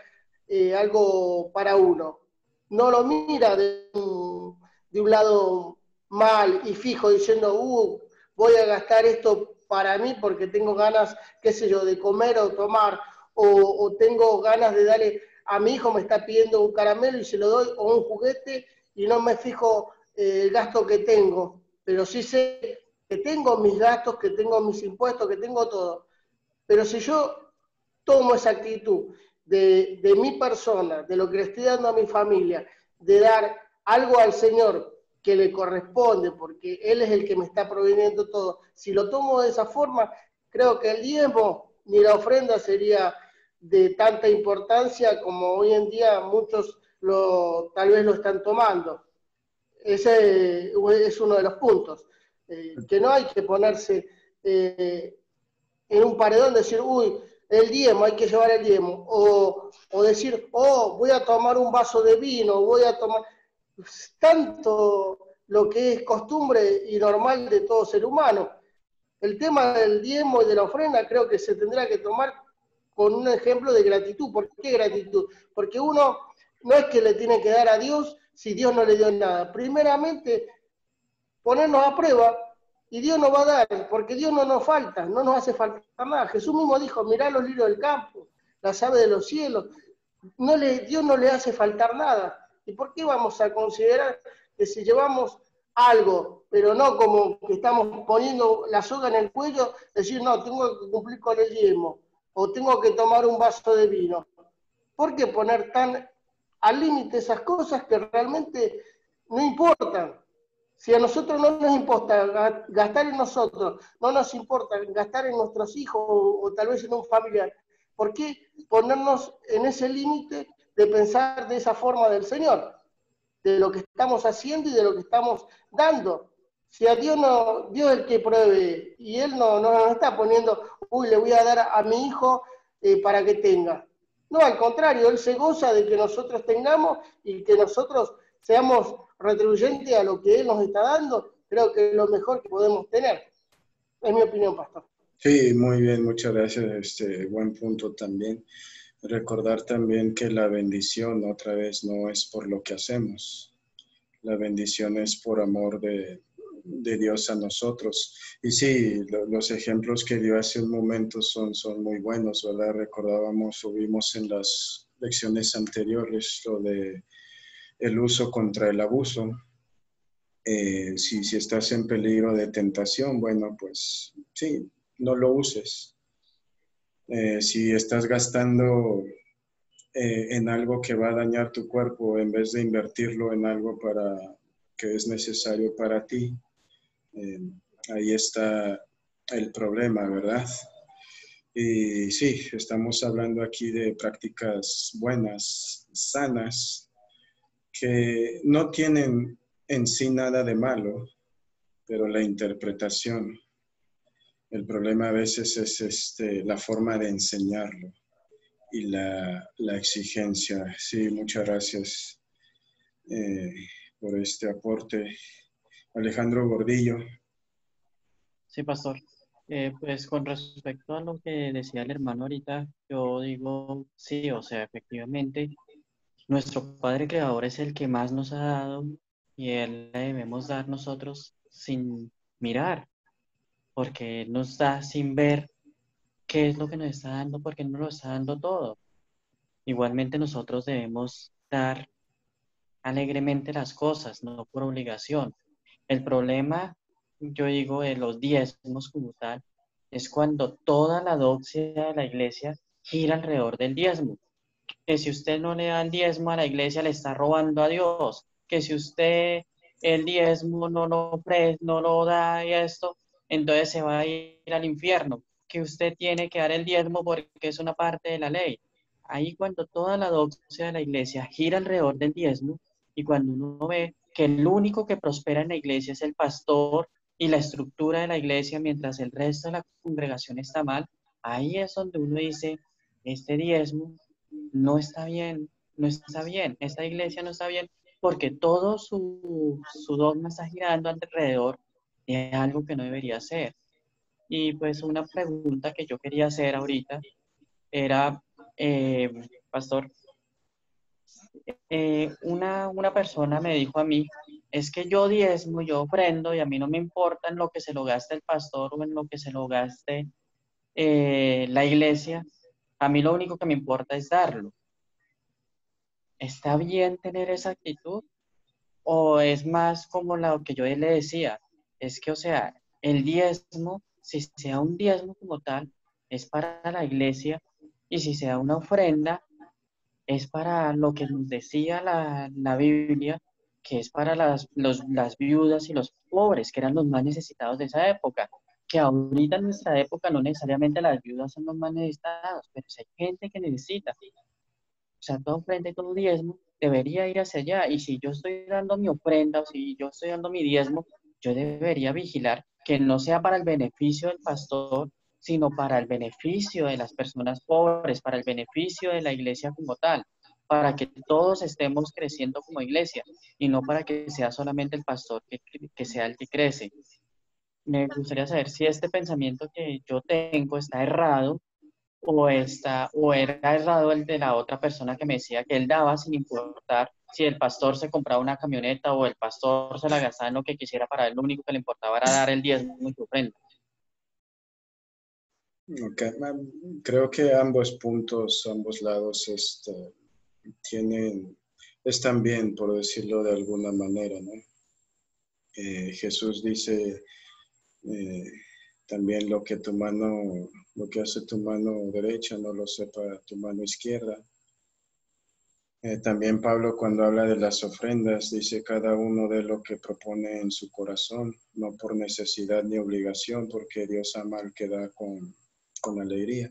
algo para uno, no lo mira de un lado mal y fijo diciendo, voy a gastar esto para mí porque tengo ganas, qué sé yo, de comer o tomar, o tengo ganas de darle, a mi hijo me está pidiendo un caramelo y se lo doy, o un juguete, y no me fijo el gasto que tengo, pero sí sé que tengo mis gastos, que tengo mis impuestos, que tengo todo. Pero si yo tomo esa actitud de mi persona, de lo que le estoy dando a mi familia, de dar algo al Señor que le corresponde, porque Él es el que me está proveyendo todo, si lo tomo de esa forma, creo que el diezmo ni la ofrenda sería de tanta importancia como hoy en día muchos tal vez lo están tomando. Ese es uno de los puntos, que no hay que ponerse en un paredón, decir, el diezmo, hay que llevar el diezmo, o decir, voy a tomar un vaso de vino, voy a tomar, tanto lo que es costumbre y normal de todo ser humano. El tema del diezmo y de la ofrenda creo que se tendrá que tomar con un ejemplo de gratitud. ¿Por qué gratitud? Porque uno no es que le tiene que dar a Dios si Dios no le dio nada. Primeramente, ponernos a prueba y Dios nos va a dar, porque Dios no nos falta, no nos hace falta nada. Jesús mismo dijo, mirá los lirios del campo, las aves de los cielos. Dios no le hace faltar nada. ¿Y por qué vamos a considerar que si llevamos algo, pero no como que estamos poniendo la soga en el cuello, decir, no, tengo que cumplir con el diezmo, o tengo que tomar un vaso de vino? ¿Por qué poner tan al límite esas cosas que realmente no importan? Si a nosotros no nos importa gastar en nosotros, no nos importa gastar en nuestros hijos o tal vez en un familiar, ¿por qué ponernos en ese límite de pensar de esa forma del Señor? De lo que estamos haciendo y de lo que estamos dando. Si a Dios Dios es el que provee y Él no nos está poniendo, le voy a dar a mi hijo para que tenga. No, al contrario, Él se goza de que nosotros tengamos y que nosotros seamos retribuyentes a lo que Él nos está dando. Creo que es lo mejor que podemos tener. Es mi opinión, pastor. Sí, muy bien, muchas gracias. Buen punto también. Recordar también que la bendición otra vez no es por lo que hacemos. La bendición es por amor de de Dios a nosotros. Y sí, los ejemplos que dio hace un momento son muy buenos, ¿verdad? Recordábamos o vimos en las lecciones anteriores lo de el uso contra el abuso. Si estás en peligro de tentación, bueno, pues sí, no lo uses. Si estás gastando en algo que va a dañar tu cuerpo, en vez de invertirlo en algo que es necesario para ti, ahí está el problema, ¿verdad? Y sí, estamos hablando aquí de prácticas buenas, sanas, que no tienen en sí nada de malo, pero la interpretación. El problema a veces es la forma de enseñarlo y la exigencia. Sí, muchas gracias por este aporte. Alejandro Gordillo. Sí, pastor. Pues con respecto a lo que decía el hermano ahorita, yo digo sí, o sea, efectivamente, nuestro Padre Creador es el que más nos ha dado y Él le debemos dar nosotros sin mirar, porque Él nos da sin ver qué es lo que nos está dando, porque no nos lo está dando todo. Igualmente nosotros debemos dar alegremente las cosas, no por obligación. El problema, yo digo, de los diezmos como tal, es cuando toda la doxia de la iglesia gira alrededor del diezmo. Que si usted no le da el diezmo a la iglesia, le está robando a Dios. Que si usted el diezmo no lo da y esto, entonces se va a ir al infierno. Que usted tiene que dar el diezmo porque es una parte de la ley. Ahí cuando toda la doxia de la iglesia gira alrededor del diezmo y cuando uno ve que el único que prospera en la iglesia es el pastor y la estructura de la iglesia, mientras el resto de la congregación está mal, ahí es donde uno dice, este diezmo no está bien, no está bien, esta iglesia no está bien, porque todo su dogma está girando alrededor de algo que no debería ser. Y pues una pregunta que yo quería hacer ahorita era, pastor, una persona me dijo a mí, es que yo diezmo, yo ofrendo y a mí no me importa en lo que se lo gaste el pastor o en lo que se lo gaste la iglesia, a mí lo único que me importa es darlo. ¿Está bien tener esa actitud? ¿O es más como lo que yo le decía? Es que, o sea, el diezmo, si sea un diezmo como tal, es para la iglesia, y si sea una ofrenda, es para lo que nos decía la Biblia, que es para las viudas y los pobres, que eran los más necesitados de esa época. Que ahorita en nuestra época no necesariamente las viudas son los más necesitados, pero si hay gente que necesita. O sea, toda ofrenda y todo diezmo debería ir hacia allá. Y si yo estoy dando mi ofrenda o si yo estoy dando mi diezmo, yo debería vigilar que no sea para el beneficio del pastor, sino para el beneficio de las personas pobres, para el beneficio de la iglesia como tal, para que todos estemos creciendo como iglesia y no para que sea solamente el pastor que sea el que crece. Me gustaría saber si este pensamiento que yo tengo está errado o era errado el de la otra persona que me decía que él daba sin importar si el pastor se compraba una camioneta o el pastor se la gastaba en lo que quisiera, para él lo único que le importaba era dar el diezmo y su ofrenda. Okay. Creo que ambos puntos, ambos lados están bien, por decirlo de alguna manera, ¿no? Jesús dice también lo que hace tu mano derecha, no lo sepa tu mano izquierda. También Pablo, cuando habla de las ofrendas, dice cada uno de lo que propone en su corazón, no por necesidad ni obligación, porque Dios ama al que da con alegría.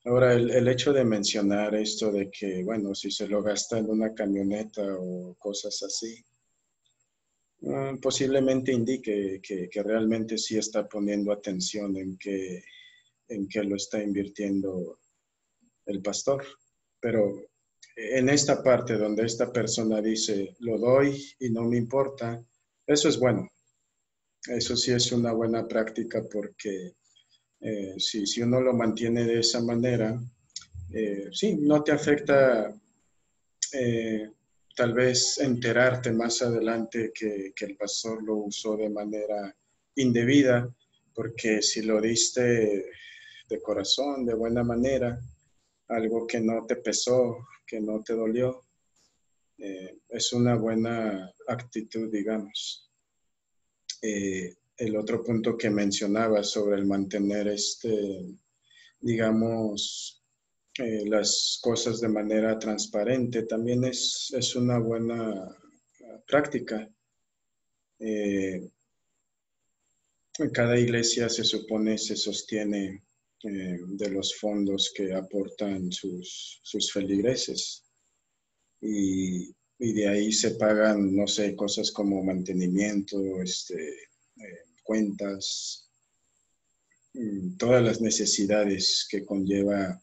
Ahora, el hecho de mencionar esto de que, bueno, si se lo gasta en una camioneta o cosas así, posiblemente indique que realmente sí está poniendo atención en qué lo está invirtiendo el pastor. Pero en esta parte donde esta persona dice, lo doy y no me importa, eso es bueno. Eso sí es una buena práctica porque si uno lo mantiene de esa manera, sí, no te afecta tal vez enterarte más adelante que el pastor lo usó de manera indebida, porque si lo diste de corazón, de buena manera, algo que no te pesó, que no te dolió, es una buena actitud, digamos. El otro punto que mencionaba sobre el mantener digamos, las cosas de manera transparente también es una buena práctica. Cada iglesia se supone se sostiene de los fondos que aportan sus feligreses y de ahí se pagan, no sé, cosas como mantenimiento, cuentas, todas las necesidades que conlleva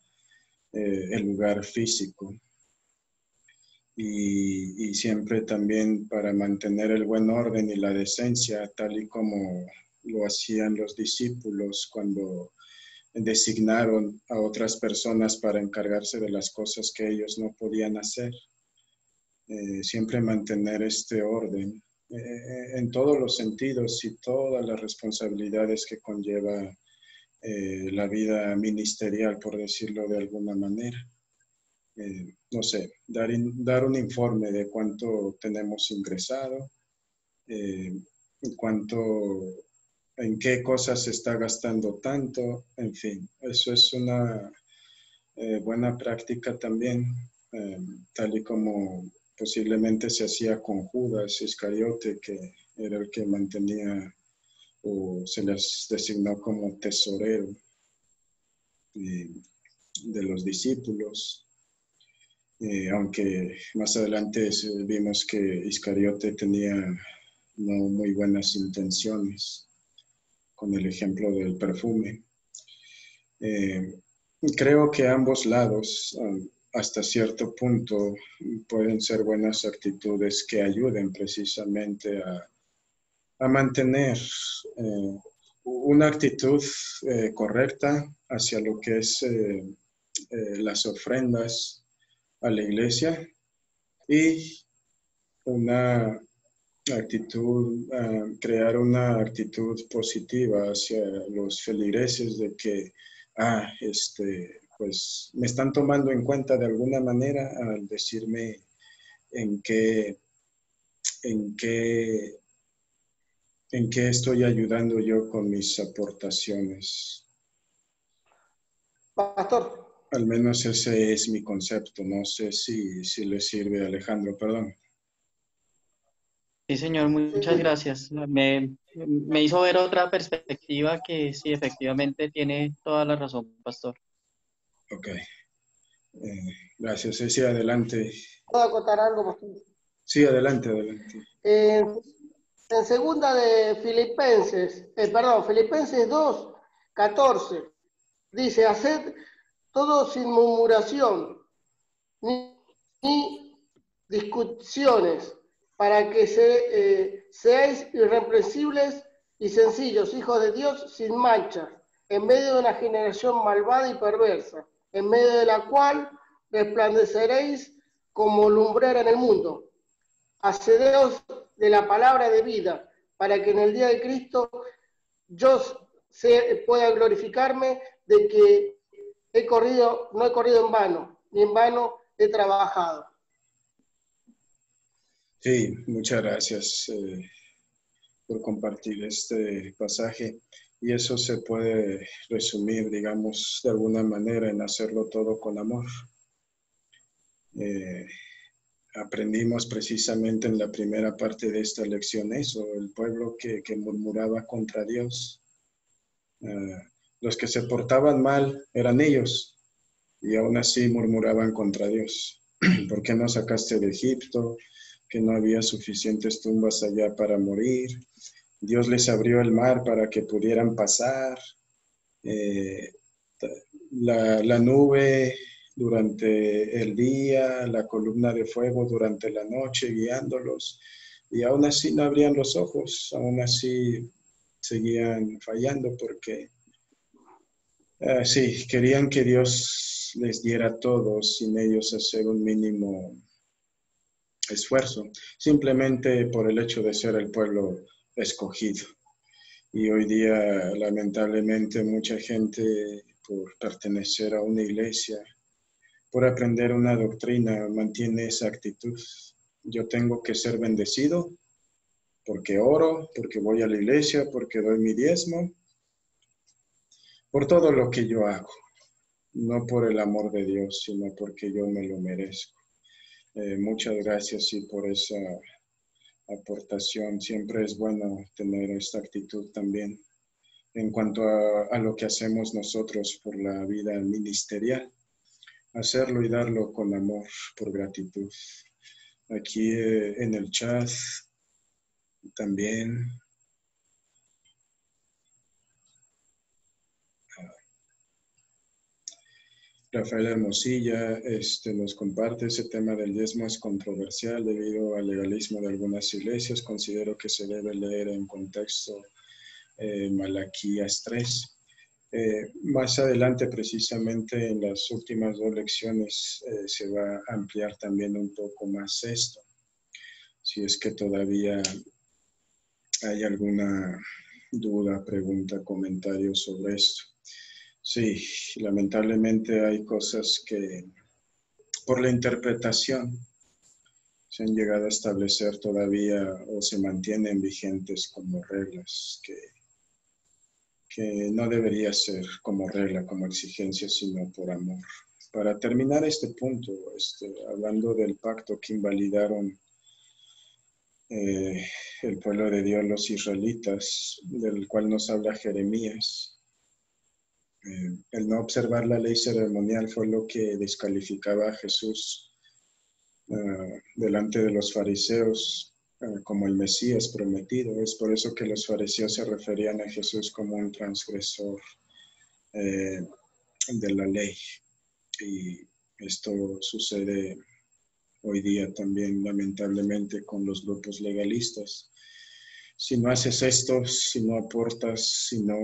el lugar físico. Y siempre también para mantener el buen orden y la decencia, tal y como lo hacían los discípulos cuando designaron a otras personas para encargarse de las cosas que ellos no podían hacer. Siempre mantener este orden en todos los sentidos y todas las responsabilidades que conlleva la vida ministerial, por decirlo de alguna manera. No sé, dar un informe de cuánto tenemos ingresado, en qué cosas se está gastando tanto, en fin, eso es una buena práctica también, tal y como posiblemente se hacía con Judas Iscariote, que era el que mantenía o se les designó como tesorero de los discípulos. Aunque más adelante vimos que Iscariote tenía no muy buenas intenciones con el ejemplo del perfume. Creo que ambos lados, hasta cierto punto, pueden ser buenas actitudes que ayuden precisamente a mantener una actitud correcta hacia lo que es las ofrendas a la iglesia y una actitud, crear una actitud positiva hacia los feligreses de que, pues me están tomando en cuenta de alguna manera al decirme en qué estoy ayudando yo con mis aportaciones. Pastor. Al menos ese es mi concepto. No sé si le sirve a Alejandro, perdón. Sí, señor, muchas gracias. Me hizo ver otra perspectiva que sí, efectivamente tiene toda la razón, pastor. Ok. Gracias. Sí, adelante. ¿Puedo acotar algo, pastor? Sí, adelante, adelante. En segunda de Filipenses 2, 14, dice, haced todo sin murmuración, ni discusiones, para que seáis irreprensibles y sencillos, hijos de Dios sin mancha, en medio de una generación malvada y perversa, en medio de la cual resplandeceréis como lumbrera en el mundo. Hacedeos de la palabra de vida, para que en el día de Cristo yo pueda glorificarme de que no he corrido en vano, ni en vano he trabajado. Sí, muchas gracias por compartir este pasaje. Y eso se puede resumir, digamos, de alguna manera en hacerlo todo con amor. Aprendimos precisamente en la primera parte de esta lección eso, el pueblo que murmuraba contra Dios. Los que se portaban mal eran ellos y aún así murmuraban contra Dios. ¿Por qué no sacaste de Egipto? Que no había suficientes tumbas allá para morir. Dios les abrió el mar para que pudieran pasar. La nube durante el día, la columna de fuego durante la noche guiándolos, y aún así no abrían los ojos, aún así seguían fallando porque sí, querían que Dios les diera todo sin ellos hacer un mínimo esfuerzo, simplemente por el hecho de ser el pueblo escogido. Y hoy día, lamentablemente, mucha gente, por pertenecer a una iglesia, por aprender una doctrina, mantiene esa actitud. Yo tengo que ser bendecido porque oro, porque voy a la iglesia, porque doy mi diezmo, por todo lo que yo hago. No por el amor de Dios, sino porque yo me lo merezco. Muchas gracias y por esa aportación. Siempre es bueno tener esta actitud también en cuanto a lo que hacemos nosotros por la vida ministerial. Hacerlo y darlo con amor, por gratitud. Aquí en el chat también. Rafael Hermosilla nos comparte: ese tema del diezmo es controversial debido al legalismo de algunas iglesias. Considero que se debe leer en contexto Malaquías 3. Más adelante, precisamente en las últimas 2 lecciones, se va a ampliar también un poco más esto. Si es que todavía hay alguna duda, pregunta, comentario sobre esto. Sí, lamentablemente hay cosas que por la interpretación se han llegado a establecer todavía o se mantienen vigentes como reglas que no debería ser como regla, como exigencia, sino por amor. Para terminar este punto, hablando del pacto que invalidaron el pueblo de Dios, los israelitas, del cual nos habla Jeremías. El no observar la ley ceremonial fue lo que descalificaba a Jesús delante de los fariseos como el Mesías prometido. Es por eso que los fariseos se referían a Jesús como un transgresor de la ley. Y esto sucede hoy día también, lamentablemente, con los grupos legalistas. Si no haces esto, si no aportas, si no...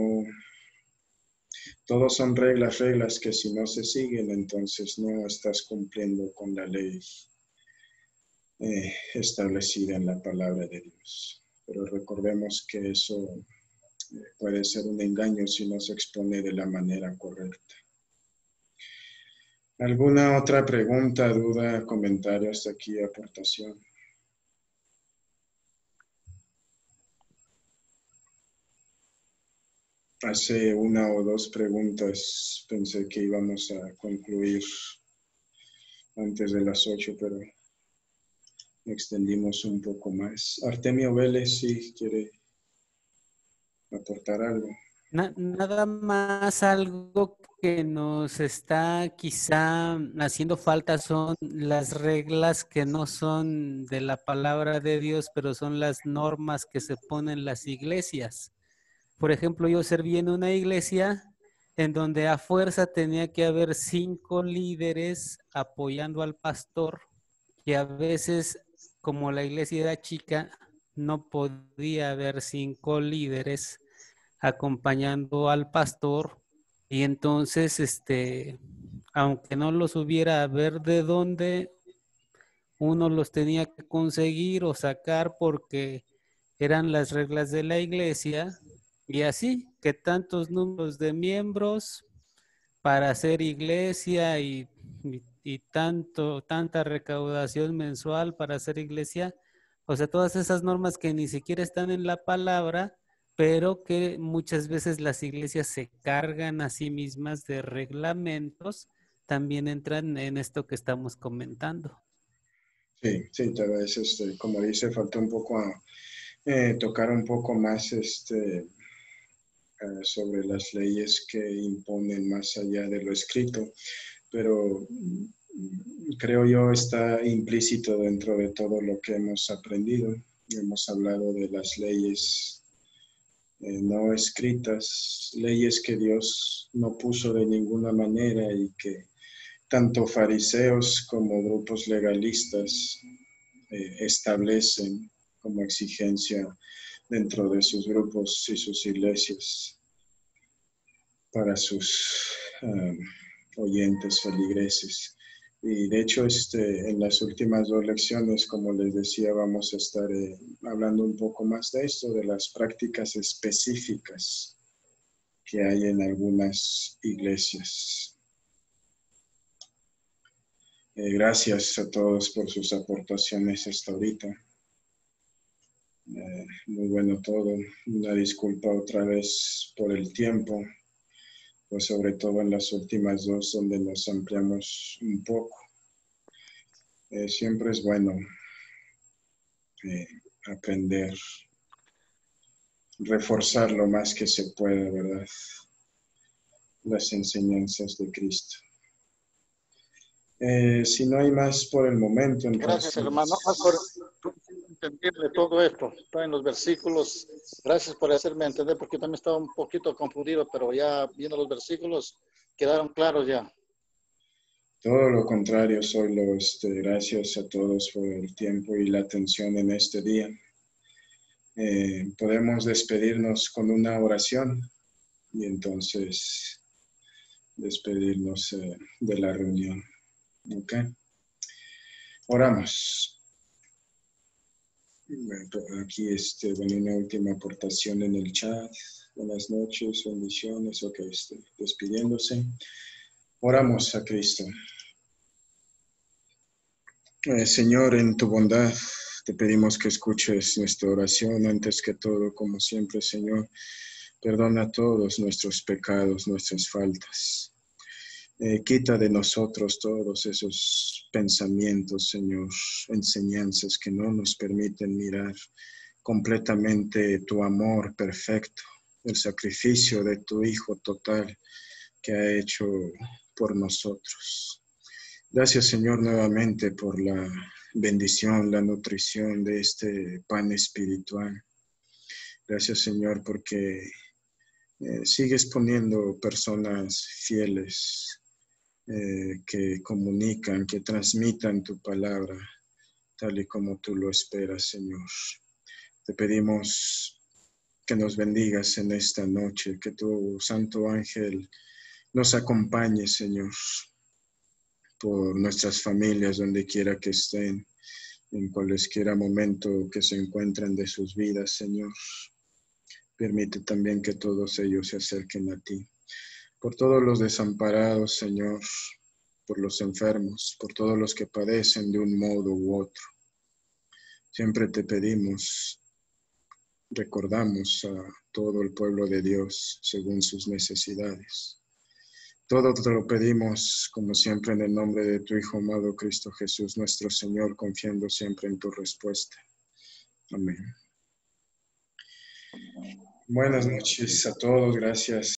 Todos son reglas que si no se siguen, entonces no estás cumpliendo con la ley establecida en la palabra de Dios. Pero recordemos que eso puede ser un engaño si no se expone de la manera correcta. ¿Alguna otra pregunta, duda, comentario hasta aquí, aportación? Hace 1 o 2 preguntas pensé que íbamos a concluir antes de las 8, pero extendimos un poco más. Artemio Vélez, si quiere aportar algo. Nada más, algo que nos está quizá haciendo falta son las reglas que no son de la palabra de Dios, pero son las normas que se ponen en las iglesias. Por ejemplo, yo serví en una iglesia en donde a fuerza tenía que haber 5 líderes apoyando al pastor, que a veces, como la iglesia era chica, no podía haber 5 líderes acompañando al pastor, y entonces, aunque no los hubiera, a ver de dónde uno los tenía que conseguir o sacar porque eran las reglas de la iglesia, y así que tantos números de miembros para hacer iglesia y tanta recaudación mensual para hacer iglesia. O sea, todas esas normas que ni siquiera están en la palabra, pero que muchas veces las iglesias se cargan a sí mismas de reglamentos, también entran en esto que estamos comentando. Sí, tal vez, como dice, falta un poco tocar un poco más sobre las leyes que imponen más allá de lo escrito, pero creo yo está implícito dentro de todo lo que hemos aprendido. Hemos hablado de las leyes no escritas, leyes que Dios no puso de ninguna manera y que tanto fariseos como grupos legalistas establecen como exigencia dentro de sus grupos y sus iglesias para sus oyentes feligreses. Y de hecho, en las últimas 2 lecciones, como les decía, vamos a estar hablando un poco más de esto, de las prácticas específicas que hay en algunas iglesias. Gracias a todos por sus aportaciones hasta ahorita. Muy bueno todo. Una disculpa otra vez por el tiempo, pues sobre todo en las últimas 2 donde nos ampliamos un poco. Siempre es bueno aprender, reforzar lo más que se pueda, ¿verdad? Las enseñanzas de Cristo. Si no hay más por el momento, entonces... Gracias, hermano, por entenderle todo esto. Está en los versículos. Gracias por hacerme entender, porque también estaba un poquito confundido, pero ya viendo los versículos quedaron claros ya. Todo lo contrario, Zoilo, gracias a todos por el tiempo y la atención en este día. Podemos despedirnos con una oración y entonces despedirnos de la reunión. ¿Ok? Oramos. Bueno, aquí una última aportación en el chat. Buenas noches, bendiciones. Ok, despidiéndose. Oramos a Cristo. Señor, en tu bondad, te pedimos que escuches nuestra oración. Antes que todo, como siempre, Señor, perdona todos nuestros pecados, nuestras faltas. Quita de nosotros todos esos pensamientos, Señor, enseñanzas que no nos permiten mirar completamente tu amor perfecto, el sacrificio de tu Hijo total que ha hecho por nosotros. Gracias, Señor, nuevamente por la bendición, la nutrición de este pan espiritual. Gracias, Señor, porque sigues poniendo personas fieles que comunican, que transmitan tu palabra, tal y como tú lo esperas, Señor. Te pedimos que nos bendigas en esta noche, que tu santo ángel nos acompañe, Señor, por nuestras familias, donde quiera que estén, en cualesquiera momento que se encuentren de sus vidas, Señor. Permite también que todos ellos se acerquen a ti. Por todos los desamparados, Señor, por los enfermos, por todos los que padecen de un modo u otro. Siempre te pedimos, recordamos a todo el pueblo de Dios según sus necesidades. Todo te lo pedimos, como siempre, en el nombre de tu Hijo amado Cristo Jesús, nuestro Señor, confiando siempre en tu respuesta. Amén. Buenas noches a todos, gracias.